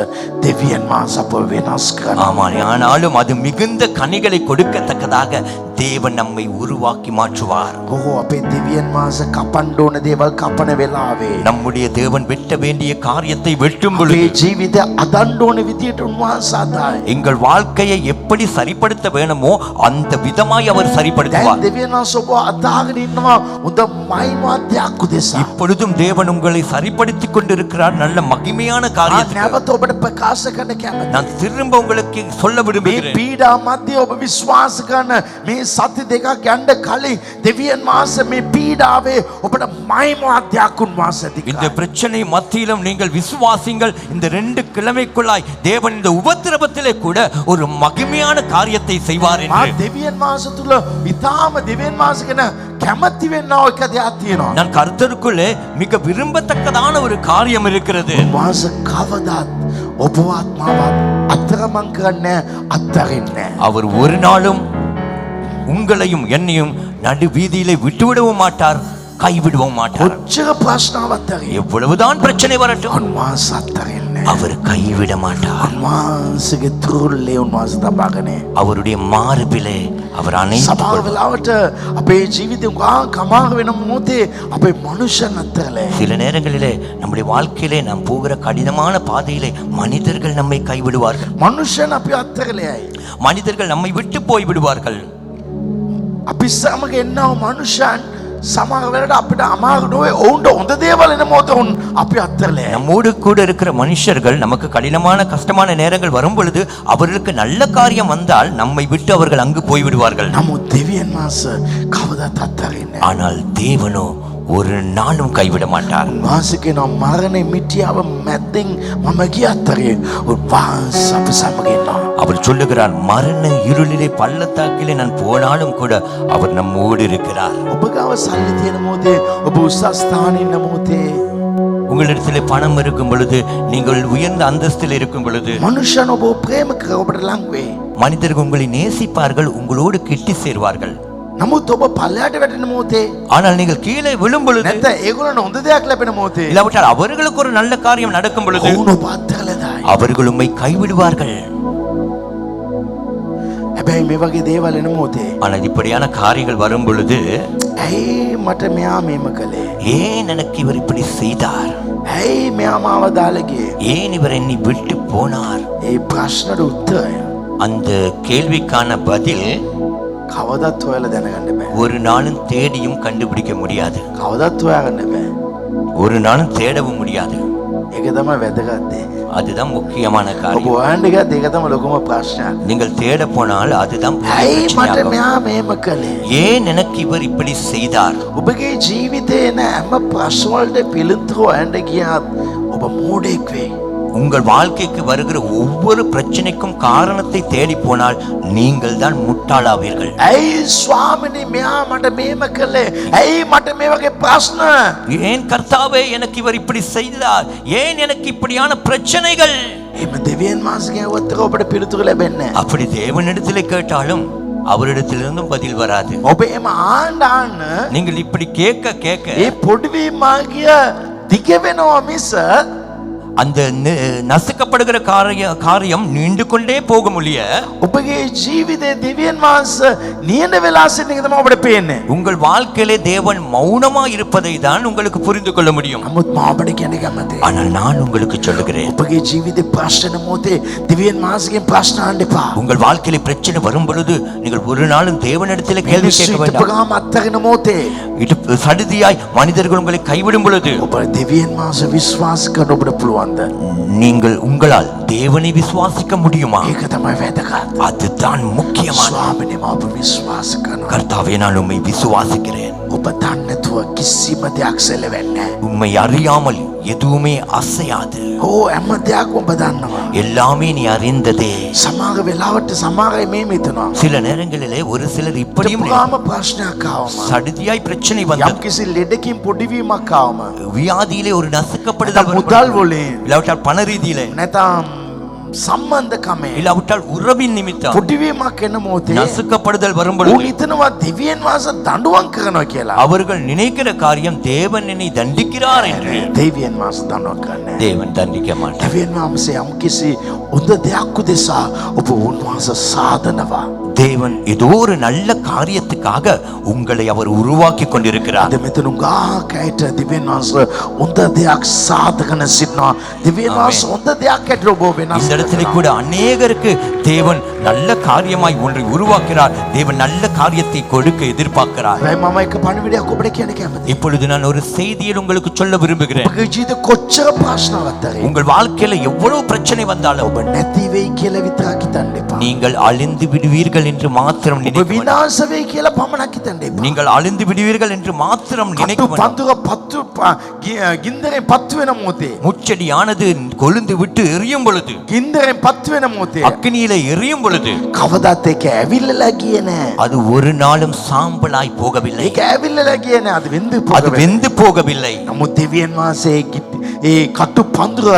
දෙවියන් වහන්සේ අපව වෙනස් කරනවා. ஆனாலும் அது மிகுந்த கனிகளை கொடுக்கத்தக்கதாக தேவன் நம்மை உருவாக்கி மாற்றுவார். කොහො අපේ දෙවියන් වහන්සේ කපන්න ඕන දේවල් කපන වෙලාවේ நம்முடைய தேவன் வெட்ட வேண்டிய காரியத்தை வெட்டும் අපේ பொழுது ජීවිතය අදන්න ඕන විදියට උන්වහන්සේ අදායි. எங்கள் வாழ்க்கையை எப்படி சரிப்படுத்த வேணுமோ அந்த விதமாய் அவர் දැන් சரிப்படுத்துவார். දෙවියන් වහන්සේ ඔබ අදාගෙන ඉන්නවා හොඳ මහිමවත්යක් උදෙසා. இப்பொழுதும் தேவன் உங்களை சரிப்படுத்திக் கொண்டிருக்கிறார் நல்ல மகிமையான காரியத்துக்கு. නැවත ඔබට ප්‍රකාශ කරන්න කැමතියි. நான் திரும்ப உங்களுக்கு சொல்ல මේ விரும்புகிறேன். පීඩා මැද ඔබ විශ්වාස කරන මේ සති දෙකක් යන්න කලින් දෙවියන් වහන්සේ මේ පීඩාවේ ඔබට මහිමවත්යක් උන්වහන්සේ ඇති இந்த කරයි. பிரச்சனை மத்தியிலும் நீங்கள் விசுவாசிங்கள். இந்த 2 கிழமைக்குள்ளாய் தேவன் இந்த உபத்திரவத்திலே கூட ஒரு மகிமையான காரியத்தை செய்வார் මා என்று දෙවියන් වහන්සේ තුල ඊටාම දෙවියන් වහන්සේ ගැන කැමති වෙන්නව එක දෙයක් තියෙනවා. நான் கர்த்தருக்குள்ளே மிக விரும்பத்தக்கதான ஒரு காரியம் இருக்கிறது. උන්වහන්සේ කවදාත් ඔබවත් මාවත් අතරමං කරන්නේ අත්තරින්නේ. அவர் ஒரு நாளும் உங்களையும் என்னையும் நடு வீதியிலே விட்டுவிடவும் மாட்டார், கைவிடவும் மாட்டார். කොච්චර ප්‍රශ්නාවක් ඇති. எவ்வளவுதான் பிரச்சனை வரட்டும், උන්වහන්සේ අත්තරින්නේ. அவர் கைவிட மாட்டார். උන්වහන්සේගේ තුරුල්ලේ උන්වහන්සේ තබාගෙන. அவருடைய மார்பிலே அவர் அணைத்துக் සමහර கொள்வார். වෙලාවට අපේ ජීවිතේ කමාර වෙන මොහොතේ අපේ මනුෂ්‍යයන් අතරලේ சில நேரங்களிலே நம்முடைய வாழ்க்கையிலே நாம் போகிற கடினமான பாதையிலே மனிதர்கள் நம்மை கைவிடுவார்கள். මනුෂ්‍යයන් අපි අතරලේයි. மனிதர்கள் நம்மை விட்டு போய் விடுவார்கள். අපි සමග එන්නව මනුෂ්‍යයන් සමහර වෙලාවට අපිට අමාරු නොවේ ඔවුන්ට හොඳ දේවල් එන මොහොත උන් අපි අතරලේ. நம்மோடு கூட இருக்கிற மனுஷர்கள் நமக்கு கடினமான கஷ்டமான நேரங்கள் வரும் பொழுது அவர்களுக்கு நல்ல காரியம் வந்தால் நம்மை விட்டு அவர்கள் அங்கு போய் விடுவார்கள். නමුත් දෙවියන් වහන්සේ කවදාත් අත්තරින්නේ. ஆனால் தேவனோ ஒரு நாளும் கைவிட மாட்டார். උන්වහන්සේගේ මරණය මිටියාව මැද්දෙන් මම ගියතරේ උන්වහන්සේ අප සමග ඉන්නවා. அவர் சொல்லுகிறார், மரண இருளிலே பள்ளத்தாக்கிலே நான் போனாலும் கூட அவர் நம்மோடு இருக்கிறார். ඔබ ගාව සල්ලි තියෙන මොහොතේ ඔබ උසස් ස්ථානයේ ඉන්න මොහොතේ உங்களிடத்திலே பணம் இருக்கும் பொழுது, நீங்கள் உயர்ந்த அந்தஸ்தில் இருக்கும் பொழுது, මනුෂ්‍යයන් ඔබ ප්‍රේම කර ඔබට ලං වේ. மனிதர்கள் உங்களை நேசிப்பார்கள், உங்களோடு கிட்டி சேர்வார்கள். නමුත් ඔබ පල්ලයට වැටෙන මොහොතේ ஆனால் நீங்கள் கீழே விழும் பொழுது, නැත්නම් ඒගොල්ලන්ට හොඳ දෙයක් ලැබෙන මොහොතේ இல்லாவிட்டால் அவர்களுக்கு ஒரு நல்ல காரியம் நடக்கும் பொழுது ඔවුන් ඔබ අත්හැරලා அவர்கள் உம்மை கைவிடுவார்கள். හැබැයි මේ වගේ දේවල් එන මොහොතේ ஆனால் இப்படியான காரியங்கள் வரும் பொழுது, ඇයි මට මෙයා මේම කළේ? ஏன் எனக்கு இவர் இப்படி செய்தார், ඇයි මෙයා මාව දාලා ගියේ? ஏன் இவர் என்னை விட்டு போனார், ඒ ප්‍රශ්නට උත්තරය அந்த கேள்விக்கான பதில் කවදත් හොයලා දැනගන්න බෑ. ஒரு நாளும் தேடியும் கண்டுபிடிக்க முடியாது, කවදත් හොයාගන්න බෑ. ஒரு நாளும் தேடவும் முடியாது. ඒක තමයි වැදගත් දේ. அதுதான் முக்கியமான ඔබ காரியம். හොයන්න ගියත් ඒක තමයි ලොකුම ප්‍රශ්නය. நீங்கள் தேட போனால் அதுதான் பெரிய ඇයි මට பிரச்சனையாகும். මෙයා මේම කළේ? ஏன் எனக்கு இவர் இப்படி செய்தார்? ඔබගේ ජීවිතේ එන හැම ප්‍රශ්න වලට පිළිතුරු හොයන්න ගියත් ඔබ මෝඩෙක් වෙයි. உங்கள் வாழ்க்கைக்கு வருகிற ஒவ்வொரு பிரச்சனைக்கும் காரணத்தை தேடி போனால் நீங்கள் தான் முட்டாளாவீர்கள். ඇයි ස්වාමිනේ මෙයා මට මේම කළේ? ඇයි මට මේ වගේ ප්‍රශ්න? ஏன் கர்த்தாவே எனக்கு இவர் இப்படி செய்தார், ஏன் எனக்கு இப்படியான பிரச்சனைகள்? එහෙම දෙවියන් වහන්සේගේ උත්තර ඔබට පිළිතුරු ලැබෙන්නේ නැහැ. அப்படி தேவனிடத்திலே கேட்டாலும் அவரிடத்திலிருந்தும் பதில் வராது. ඔබ එහෙම ආන්න நீங்கள் இப்படி கேட்க கேட்க ඒ පොඩි මාගිය දිග වෙනවා මිස அந்த நசுக்கப்படுகிற காரியம் நீண்டு கொண்டே போக முடிய ඔබගේ ජීවිතේ දෙවියන් වහන්සේ නියන වෙලා සිටින එක තමයි ඔබට පේන්නේ. உங்கள் வாழ்க்கையிலே தேவன் மௌனமா இருப்பதை தான் உங்களுக்கு புரிந்து கொள்ள முடியும். නමුත් මා ඔබට කියන්නේ කැමතියි. ஆனால் நான் உங்களுக்கு சொல்லுகிறேன், ඔබගේ ජීවිතේ ප්‍රශ්න මොහොතේ දෙවියන් වහන්සේගෙන් ප්‍රශ්න අහන්න එපා. உங்கள் வாழ்க்கையில பிரச்சனை வரும் பொழுது நீங்கள் ஒரு நாளும் தேவனிடத்தில் கேள்வி கேட்க வேண்டாம். ඉතපගාම අත්හරින මොහොතේ இது சடுதியாய் மனிதர்கள் உங்களை கைவிடும் பொழுது ඔබ දෙවියන් වහන්සේ විශ්වාස කරන ඔබට පුළුවන්ද? நீங்கள் உங்களால் தேவனை விசுவாசிக்க முடியுமா? ඒක තමයි වැදගත්. அதுதான் முக்கியமான. ස්වාමිනේ මා ඔබ විශ්වාස කරනවා. கர்த்தாவே, நான் உம்மை விசுவாசிக்கிறேன். ඔබ දන්නේ නැතුව කිසිම දෙයක් සෙලවෙන්නේ නැහැ. உம்மை அறியாமல் எதுவுமே அசையாது. ඕ හැම දෙයක් ඔබ දන්නවා. எல்லாமே நீ அறிந்ததே. සමහර වෙලාවට සමහර අය මේ හිතනවා. சில நேரங்களிலே ஒரு சிலர் இப்படியும் ඉතපගාම ප්‍රශ්නයක් ආවම சடுதியாய் பிரச்சனை வந்தது, යම්කිසි ලෙඩකින් පොඩිවීමක් ආවම வியாதியிலே ஒரு நசுக்கப்படுதல் வரும் මුදල් பொழுது, වලින් இல்லாவிட்டால் பண ரீதியிலே, නැතම් සම්බන්ධකමේ இல்லாவிட்டால் உறவின் நிமித்தம் පොඩිවීමක් එන මොහොතේ நசுக்கப்படுதல் வரும் ඌ பொழுது හිතනවා දෙවියන් වහන්සේ දඬුවම් කරනවා කියලා. அவர்கள் நினைக்கிற காரியம் தேவன் என்னை தண்டிக்கிறார் என்று. දෙවියන් වහන්සේ දඬුවම් කරන්නේ. தேவன் தண்டிக்க மாட்டார். දෙවියන් වහන්සේ යම්කිසි හොඳ දෙයක් උදෙසා ඔබ උන්වහන්සේ සාදනවා. தேவன் ஏதோ ஒரு நல்ல காரியத்துக்காக உங்களை அவர் உருவாக்கி கொண்டிருக்கிறார். අද මෙතන උගාකයට දෙවියන් වහන්සේ හොඳ දෙයක් සාධකන සිටිනවා. දෙවියන් වහන්සේ හොඳ දෙයක් ඇතුළු ඔබ වෙනස් இந்த இடத்துல கூட அநேகருக்கு தேவன் நல்ல காரியமாய் ஒன்றை உருவாக்குகிறார். தேவன் நல்ல காரியத்தை கொடுக்க எதிர்பார்க்கிறார். හැබැයි මම එක පණිවිඩයක් ඔබට කියන්න කැමතියි. இப்பொழுது நான் ஒரு செய்தியை உங்களுக்கு சொல்ல விரும்புகிறேன். ඔබගේ ජීවිතේ කොච්චර ප්‍රශ්නවත් ඇති உங்கள் வாழ்க்கையில எவ்வளவு பிரச்சனை வந்தாலும் ඔබ නැති වෙයි කියලා විතරක් හිතන්න එපා. நீங்கள் அழிந்து விடுவீர்கள் என்று மாத்திரம் ඔබ நினைக்க வேண்டாம். විනාශ වෙයි කියලා පමණක් හිතන්න එපා. நீங்கள் அழிந்து விடுவீர்கள் என்று மாத்திரம் நினைக்க කටු வேண்டாம். පන්දුක පත්තු ගින්දරෙන් පත්තු වෙන මොහොතේ முச்செடியானது கொழுந்து விட்டு எரியும் பொழுது, ගින්දරෙන් පත්තු වෙන මොහොතේ அக்னியில எரியும் பொழுது, කවදාත් ඒක ඇවිල්ලලා ගියේ නෑ. அது ஒரு நாளும் சாம்பலாய் போகவில்லை, ඒක ඇවිල්ලලා ගියේ නෑ. அது வெந்து அது போகவில்லை. வெந்து போகவில்லை. නමුත් දෙවියන් වහන්සේ ඒ කටු පන්දුර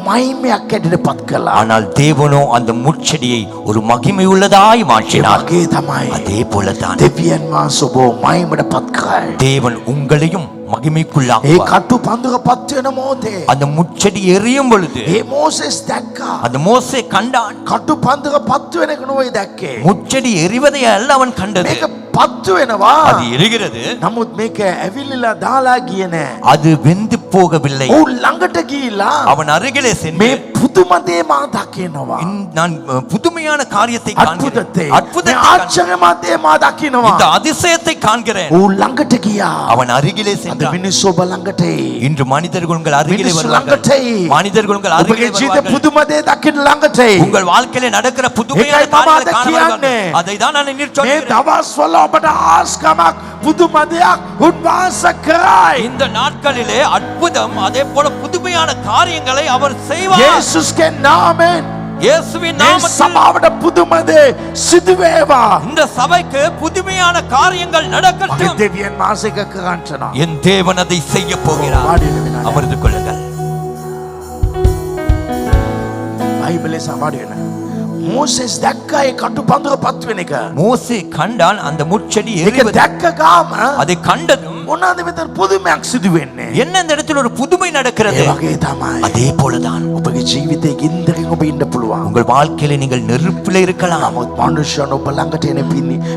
මහිමයක් ඇටට පත් කළා. ஆனால் தேவனோ அந்த முட்செடியை ஒரு மகிமை உள்ளதாய் மாற்றினார். වගේ තමයි அதே போலதான் දෙවියන් වහන්සේ ඔබ මහිමයට පත් කරයි. தேவன் உங்களையும் ඒ மகிமைக்குள்ளாக்குவார். කටු පන්දුර පත් වෙන මොහොතේ அந்த முட்செடி எரியும் பொழுது ඒ මෝසෙස් දැක්කා. அந்த மோசே கண்டான். කටු පන්දුර පත් වෙන එක නෙවෙයි දැක්කේ. முட்செடி எரிவதை அல்ல அவன் கண்டது, මේක පත්තු වෙනවා. அது எரிகிறது. නමුත් මේක ඇවිල්ලා දාලා ගියේ නෑ. அது வெந்து போகவில்லை. ඌ ළඟට ගිහිලා அவன் அருகிலே මේ சென்று පුදුමදේ මා දකිනවා. நான் புதுமையான காரியத்தை காண்கிறேன் අත්පුතත්තේ මේ அற்புதத்தை ආශ්චර්යමත් දේ මා දකිනවා. இந்த அதிசயத்தை காண்கிறேன் ඌ ළඟට ගියා. அவன் அருகிலே අද சென்றான் මිනිස්සු ඔබ ළඟට එයි. இன்று மனிதர்கள் உங்கள் அருகிலே මිනිස්සු வருவார்கள் ළඟට එයි. மனிதர்கள் உங்கள் அருகிலே ඔබගේ ජීවිතේ வருவார்கள் පුදුමදේ දකින්න ළඟට එයි. உங்கள் வாழ்க்கையிலே நடக்கிற புதுமையான ඒකයි මම අද காரியங்களை காண කියන්නේ. வருவார்கள் அதை தான் நான் இன்று මේ சொல்கிறேன் දවස්වල ඔබට ආස්කමක් පුදුමදයක් උන්වහන්සේ කරයි. இந்த நாட்களிலே அற்புதம் அதே போல புதுமையான காரியங்களை அவர் செய்வார் යේසුස්ගේ නාමයෙන් இயேசுவின் මේ நாமத்தில் සභාවට පුදුමදේ සිදු වේවා. இந்த சபைக்கு புதுமையான காரியங்கள் මගේ நடக்கட்டும் දෙවියන් මාසික කරන්ටනවා. என் தேவன் அதை செய்ய போகிறார் වාඩි වෙන්න. அமர்ந்து கொள்ளுங்கள் බයිබලේ සමාඩි වෙන. මෝසෙස් දැක්කා ඒ කටුපඳුර පත් වෙන එක. மோசே கண்டான் அந்த முட்செடி ඒක எரிவது දැක්ක ගාම அதை கண்டதும் මොනවාද මෙතන පුදුමයක් සිදු වෙන්නේ? என்ன இந்த இடத்தில் ஒரு புதுமை நடக்கிறது ඒ වගේ තමයි. அதே போலதான் ඔබගේ ජීවිතේ ගින්දරෙන් ඔබ ඉන්න පුළුවන්. உங்கள் வாழ்க்கையில நீங்கள் நெருப்பிலே இருக்கலாம் නමුත් මනුෂ්‍යයන් ඔබ ළඟට එන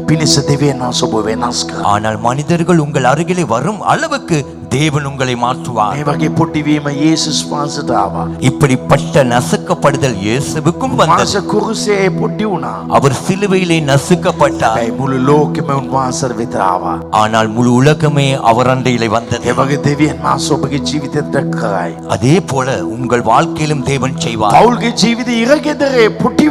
පිණිස දෙවියන් වහන්සේ ඔබ වෙනස් කරනවා. ஆனால் மனிதர்கள் உங்கள் அருகிலே வரும் அளவுக்கு தேவன் உங்களை மாற்றுவார் මේ වගේ පොඩිවීම යේසුස් වහන්සේට ආවා. இப்படிப்பட்ட நசுக்கப்படுதல் இயேசுவுக்கும் வந்தது වහන්සේ කුරුසේ පොඩි වුණා. அவர் சிலுவையிலே நசுக்கப்பட்டார் හැබැයි මුළු ලෝකෙම උන්වහන්සේ වෙත ආවා. ஆனால் முழு உலகமே அவர் அண்டையிலே வந்தது ඒ වගේ දෙවියන් වහන්සේ ඔබගේ ජීවිතයට කරයි. அதே போல உங்கள் வாழ்க்கையிலும் தேவன் செய்வார் පවුල්ගේ ජීවිතේ ඉරගෙදරේ පොඩි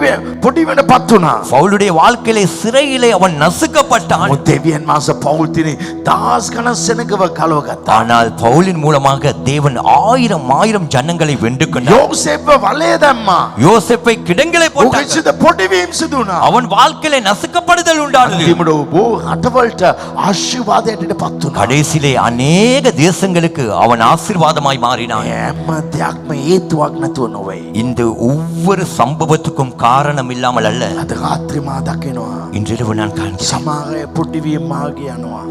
වෙනපත් වුණා. பவுலுடைய வாழ்க்கையிலே சிறையிலே அவன் நசுக்கப்பட்டான் මොකද දෙවියන් වහන්සේ පවුල් තිනේ දහස් ගණන් සෙනගව කලවගත්තා. ஆனால் பவுலின் மூலமாக தேவன் ஆயிரம் ஜனங்களை வென்று கொண்டார் යෝසෙෆ්ව වලේ දැම්මා. யோசேப்பை கிடங்கிலே ඔහුගේ போட்டார் සිත පොඩිවීම සිදු වුණා. அவன் வாழ்க்கையிலே நசுக்கப்படுதல் உண்டானது අන්තිමට ඔබ රටවලට ආශිර්වාදයට පත් වුණා. கடைசியிலே அநேக தேசங்களுக்கு அவன் ஆசீர்வாதமாய் மாறினான் මේ හැම දෙයක්ම හේතුවක් නැතුව නොවේ. இந்த ஒவ்வொரு சம்பவத்துக்கும் காரணம் இல்லாமல் அல்ல අද රාත්‍රී මා දකිනවා. இன்றிரவு நான் காண்கிறேன் සමහර අය පොඩිවීම මාර්ගය යනවා.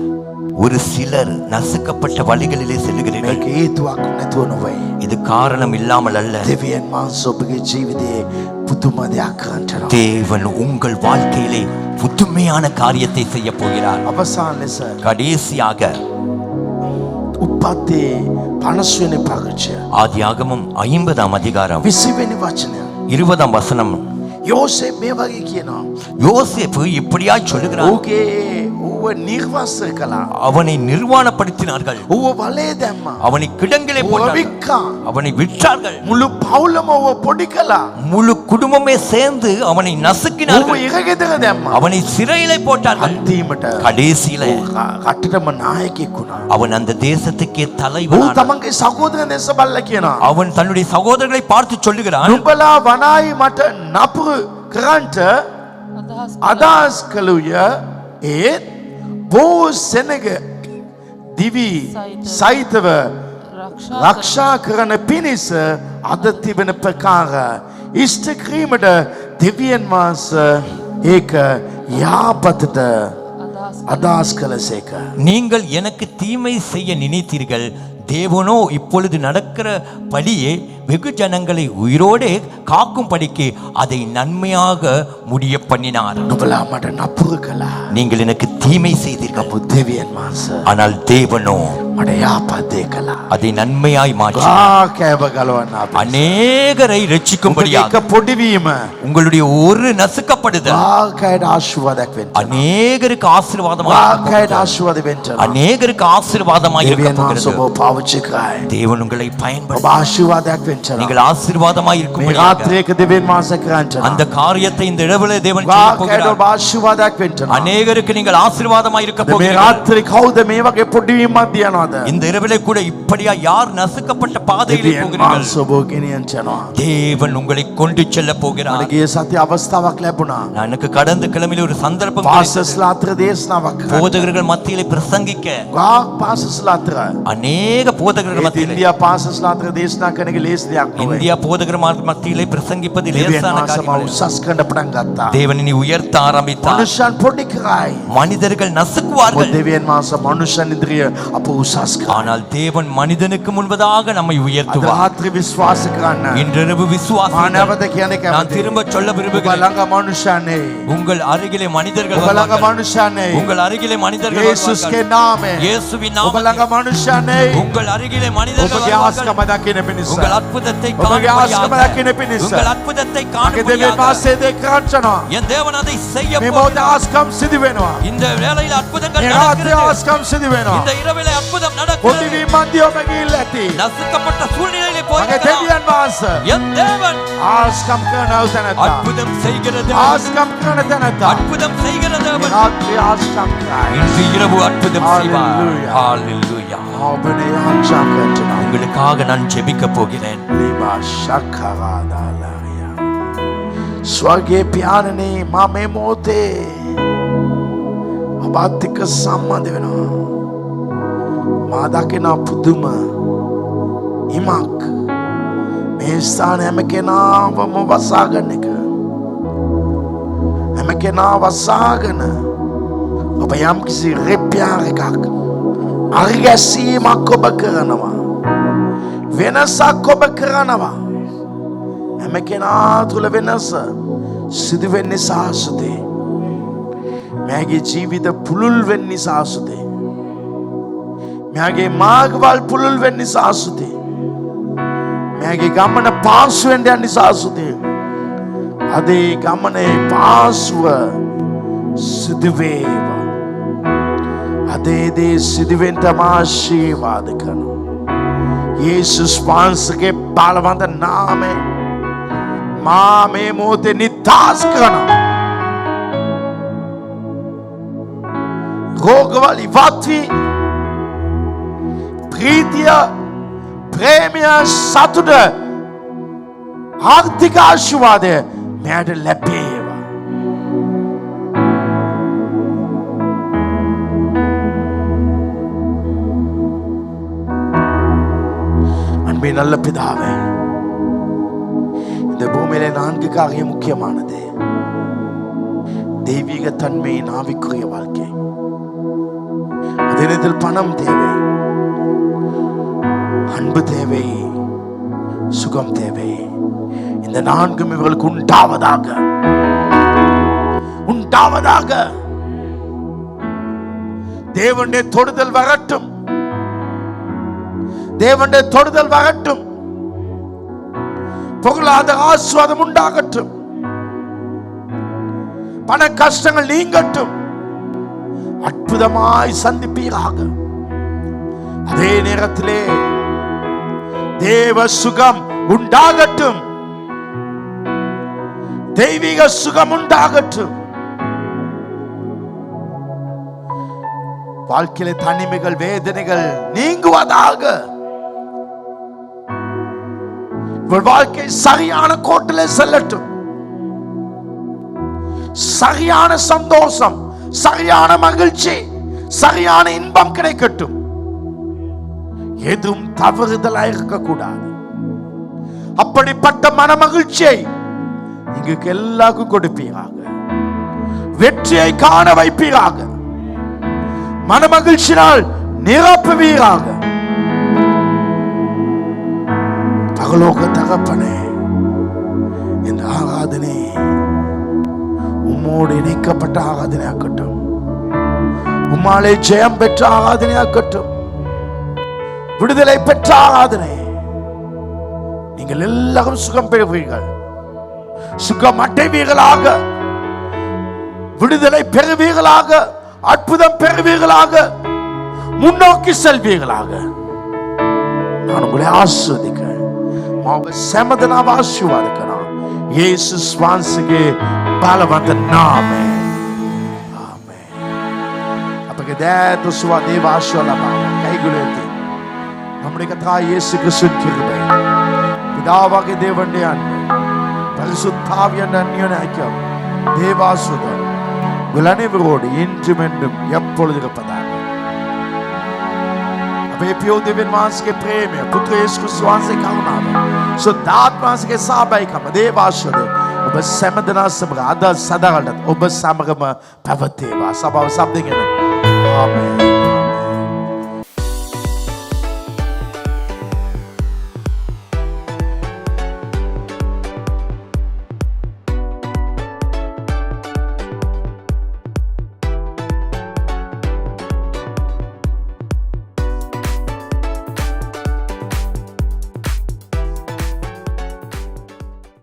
ஒரு சிலர் நசுக்கப்பட்ட வழிகளிலே செல்லுகிறீர்கள் මේක හේතුවක් නැතුව නොවේ. இது காரணம் இல்லாமல் அல்ல දෙවියන් වහන්සේ ඔබගේ ජීවිතයේ පුදුම දෙයක් කරන්ටනවා. தேவன் உங்கள் வாழ்க்கையிலே புதுமையான காரியத்தை செய்ய போகிறார் අවසාන ලෙස கடைசியாக උප්පත්තේ 50 වෙනි පරිච්ඡේදය ஆதியாகமம் 50ஆம் அதிகாரம் 20 වෙනි වචනය. 20ஆம் வசனம் යෝසෙෆ් මේ වගේ කියනවා. யோசேப்பு இப்படியாய் சொல்லுகிறார் ඌගේ ඌව නිර්වස්ස කළා. அவனை நிர்வாணப்படுத்தினார்கள் ඌව වලේ දැම්මා. அவனை கிடங்கிலே ඌව போட்டார்கள் වික්කා. அவனை விற்றார்கள் මුළු පවුලම ඌව පොඩි කළා. முழு குடும்பமே சேர்ந்து அவனை ඌව நசுக்கினார்கள் ඉරගෙදර දැම්මා. அவனை சிறையிலே போட்டார்கள் අන්තිමට கடைசியில කටටම නායකයෙක් වුණා. அவன் அந்த தேசத்துக்கே ඌ தலைவனானான் තමන්ගේ සහෝදරයන් දැස්ස බල්ලා කියනවා. அவன் தன்னுடைய சகோதரர்களை பார்த்து சொல்லுகிறான் නුඹලා වනායි මට නපුරු කරන්ට අදහස් කළුය. ඒත් බෝ සෙනග දිවි සහිතව රක්ෂා කරන පිණිස අද තිබෙන ප්‍රකාර ඉෂ්ට කිරීමට දෙවියන් වහන්සේ ඒක යාපතට අදහස් කළසේක. நீங்கள் எனக்கு தீமை செய்ய நினைத்தீர்கள் தேவனோ இப்பொழுது நடக்கிற படியே வெகு ஜனங்களை உயிரோடே காக்கும்படிக்கு அதை நன்மையாக முடிய பண்ணினார் නුඹලා මට නපුරු කළා. நீங்கள் எனக்கு தீமை செய்தீர்கள் නමුත් දෙවියන් වහන්සේ ஆனால் தேவனோ මට යාපත් කළා. அதை நன்மையாய் மாற்றி කෑව ගලවන්න අප. அநேகரை ரட்சிக்கும்படியாக එක පොඩිවීම உங்களுடைய ஒரு நசுக்கப்படுதல் වාකයට ආශිර්වාදයක් වෙන්න. அநேகருக்கு ஆசீர்வாதமாய் වාකයට ආශිර්වාද වෙන්න. அநேகருக்கு ஆசீர்வாதமாய் இருக்க දෙවියන් වහන්සේ போகிறது ඔබ පාවිච්චි කරයි. தேவன் உங்களை ඔබ பயன்படுத்த ආශිර්වාදයක් වෙන්න. நீங்கள் ஆசீர்வாதமாய் මේ இருக்கும்படியாக රාත්‍රියක දෙවියන් වහන්සේ කරන්ට. அந்த காரியத்தை இந்த இடவிலே தேவன் செய்ய වාකයට போகிறார் ඔබ ආශිර්වාදයක් වෙන්න. அநேகருக்கு நீங்கள் ஆசீர்வாதமாய் இருக்க මේ போகிறீர்கள் රාත්‍රී කවුද මේ වගේ පොඩිවීමක් දියනවද? இந்த இரவிலே கூட இப்படியா யார் நசுக்கப்பட்ட பாதையிலே දෙවියන් போகிறீர்கள் වහන්සේ ඔබ ගෙනියන්න යනවා. தேவன் உங்களை கொண்டு செல்ல போகிறார் මට ගිය සතිය අවස්ථාවක් ලැබුණා. எனக்கு கடந்த கிழமையில ஒரு சந்தர்ப்பம் கிடைத்தது. පාසස්ලා අතර දේශනාවක් කරන්න. போதகர்கள் மத்தியிலே பிரசங்கிக்க ගාක් පාසස්ලා අතර. அநேக போதகர்கள் ඒත් மத்தியிலே ඉන්දියා පාසස්ලා අතර දේශනා කරන එක ලේසි දෙයක් නෙවෙයි. இந்தியா போதகர் மத்தியிலே பிரசங்கிப்பது දෙවියන් லேசான වහන්සේ காரியம் මාව அல்ல. උසස් කරන්න පටන් ගත්තා. தேவன் இனி உயர்த்த ஆரம்பித்தார். මනුෂ්‍යයන් පොඩි කරයි. மனிதர்கள் நசுக்குவார்கள், දෙවියන් වහන්සේ මනුෂ්‍යයන් ඉදිරිය අප උසස් කරයි. ஆனால் தேவன் மனிதனுக்கு முன்பதாக நம்மை අද உயர்த்துவார். රාත්‍රී විශ්වාස කරන්න. இன்றிரவு මා விசுவாசியுங்கள். නැවත කියන්නේ நான் කැමතියි. திரும்ப சொல்ல ඔබ விரும்புகிறேன், ළඟ මනුෂ්‍යයන් உங்கள் அருகிலே மனிதர்கள் ඔබ ළඟ வருவார்கள். මනුෂ්‍යයන් உங்கள் அருகிலே மனிதர்கள் යේසුස්ගේ வருவார்கள். නාමයෙන් இயேசுவின் ඔබ ළඟ நாமத்தில் මනුෂ්‍යයන් உங்கள் அருகிலே மனிதர்கள் ඔබගේ வருவார்கள். ආස්කම දකින්න පිණිස உங்கள் அற்புதத்தை ඔබගේ ආස්කම காணும்படியாக, දකින්න පිණිස உங்கள் அற்புதத்தை මගේ දෙවියන් காணும்படியாக වහන්සේ දෙයක් කරනවා. என் தேவன் அதை செய்ய මේ මොහොතේ போகிறார். ආස්කම් සිදු වෙනවා. இந்த வேளையில் அற்புதங்கள் මේ රාත්‍රියේ நடக்கிறது. ආස්කම් සිදු වෙනවා. இந்த இரவிலே அற்புதம் நடக்கிறது. පොඩි මන්දිය ඔබ ගිහිල්ලා ඇති. நசுக்கப்பட்ட சூழ்நிலையிலே මගේ போயிருக்கலாம். දෙවියන් වහන්සේ என் தேவன் ආස්කම් කරනව තැනත්තා. அற்புதம் செய்கிறது. ආස්කම් කරන තැනත්තා. அற்புதம் செய்கிறது. මේ රාත්‍රියේ ආස්කම් කරයි. இன்று இரவு அற்புதம் செய்வார். Hallelujah. ஹalleluya. ඔබනේ ආංශා කරනවා. உங்களுக்காக நான் ஜெபிக்க போகிறேன். ලිබා ශක්කරාදාලාය. ස්වර්ගයේ පියාණනේ මා මේ මොහොතේ ඔබත් එක්ක සම්බන්ධ වෙනවා. මා දකින පුදුම ඉමක් මේ ස්ථාන හැම කෙනාවම වසාගන්න එක. හැම කෙනා වසාගෙන ඔබ යම් කිසි රෙප්‍යාර එකක් අරිගැසීමක් ඔබ කරනවා. වෙනසක් ඔබ කරනවා. හැම කෙනා තුළ වෙනස සිදු වෙන්නේ සාසුදේ. මෑගේ ජීවිත පුළුල් වෙන්නේ සාසුදේ. මෑගේ මාර්ගවල් පුළුල් වෙන්නේ සාසුදේ. මෑගේ ගමන පාසු වෙන්න යන්නේ සාසුදේ. අද ඒ ගමනේ පාසුව සිදු වේවා. අද ඒ දේ සිදු වෙන්න ආශිර්වාද කරනවා. යේසුස් වහන්සේගේ බලවන්ත නාමයෙන් මා මේ මොහොතේ නිදහස් කරනවා. රෝගවල ඉවත් වී ප්‍රීතිය, ප්‍රේමය, සතුට, ආර්ථික ආශිර්වාදය මෙයට ලැබේවා. அன்பே நல்ல பிதாவே, இந்த பூமியிலே 4 காரியம் முக்கியமானது. தெய்வீக தன்மையின் ஆவிக்குரிய வாழ்க்கை. அதே நேரத்தில் பணம் தேவை, அன்பு தேவை, சுகம் தேவை. இந்த 4 இவர்களுக்கு உண்டாவதாக உண்டாவதாக. தேவனுடைய தொடுதல் வரட்டும், தேவனுடைய தொடுதல் வரட்டும். பொருளாதார ஆசீர்வாதம் உண்டாகட்டும். பண கஷ்டங்கள் நீங்கட்டும். அற்புதமாய் சந்திப்பீராக. அதே நேரத்திலே தேவ சுகம் உண்டாகட்டும். தெய்வீக சுகம் உண்டாகட்டும். வாழ்க்கையில தனிமைகள், வேதனைகள் நீங்குவதாக. வாழ்க்கை சரியான கோட்டிலே செல்லட்டும். சரியான சந்தோஷம், சரியான மகிழ்ச்சி, சரியான இன்பம் கிடைக்கட்டும். எதுவும் தவறுதலாக இருக்கக்கூடாது. அப்படிப்பட்ட மன மகிழ்ச்சியை இங்கு எல்லாருக்கும் கொடுப்பீராக. வெற்றியை காண வைப்பீராக. மன மகிழ்ச்சியினால் நிரப்புவீராக. பரலோக தகப்பனே, இந்த ஆராதனை உம்மோடு இணைக்கப்பட்ட ஆராதனையாக்கட்டும். உம்மாலே ஜெயம் பெற்ற ஆராதனையாக்கட்டும். விடுதலை பெற்ற ஆராதனை. நீங்கள் எல்லாரும் சுகம் பெறுவீர்கள், சுகம் அடைவீர்களாக, விடுதலை பெறுவீர்களாக, அற்புதம் பெறுவீர்களாக, முன்னோக்கி செல்வீர்களாக. நான் உங்களை ஆசீர்வதிக்கிறேன். සැමදනාව ආශිර්වාද කරනවා. යේසුස් වහන්සේගේ බලවන්ත නාමයෙන්. ආමේන්. අපගේ දෑත සුව දේව ආශිර්වාද ලබා கைகுலுத்தி நம்முடைய கர்த்தர் இயேசு கிறிஸ்துவின் கிருபை, பிதாவாகிய தேவனுடைய அன்பு, பரிசுத்த ஆவியின் அந்யோன்ய ஐக்கியம், தேவ ஆசீர்வாதம் உங்கள் அனைவரோடு இன்றும் என்றும் எப்பொழுதும் இருப்பதாக. අපේ පියෝදෙවියන් වහන්සේගේ ප්‍රේමය, පුත්‍ර යේසුස් ක්‍රිස්තුස් වහන්සේගේ කරුණාව, සුද්ධාත්ම වහන්සේගේ සහභාගීකම, දේවාශිර්වාදය ඔබ සෑම දෙනා සමග අද සදාකල්ටත් ඔබ සමගම පැවතේවා. සභාව සබ්දගෙන ආමේන්.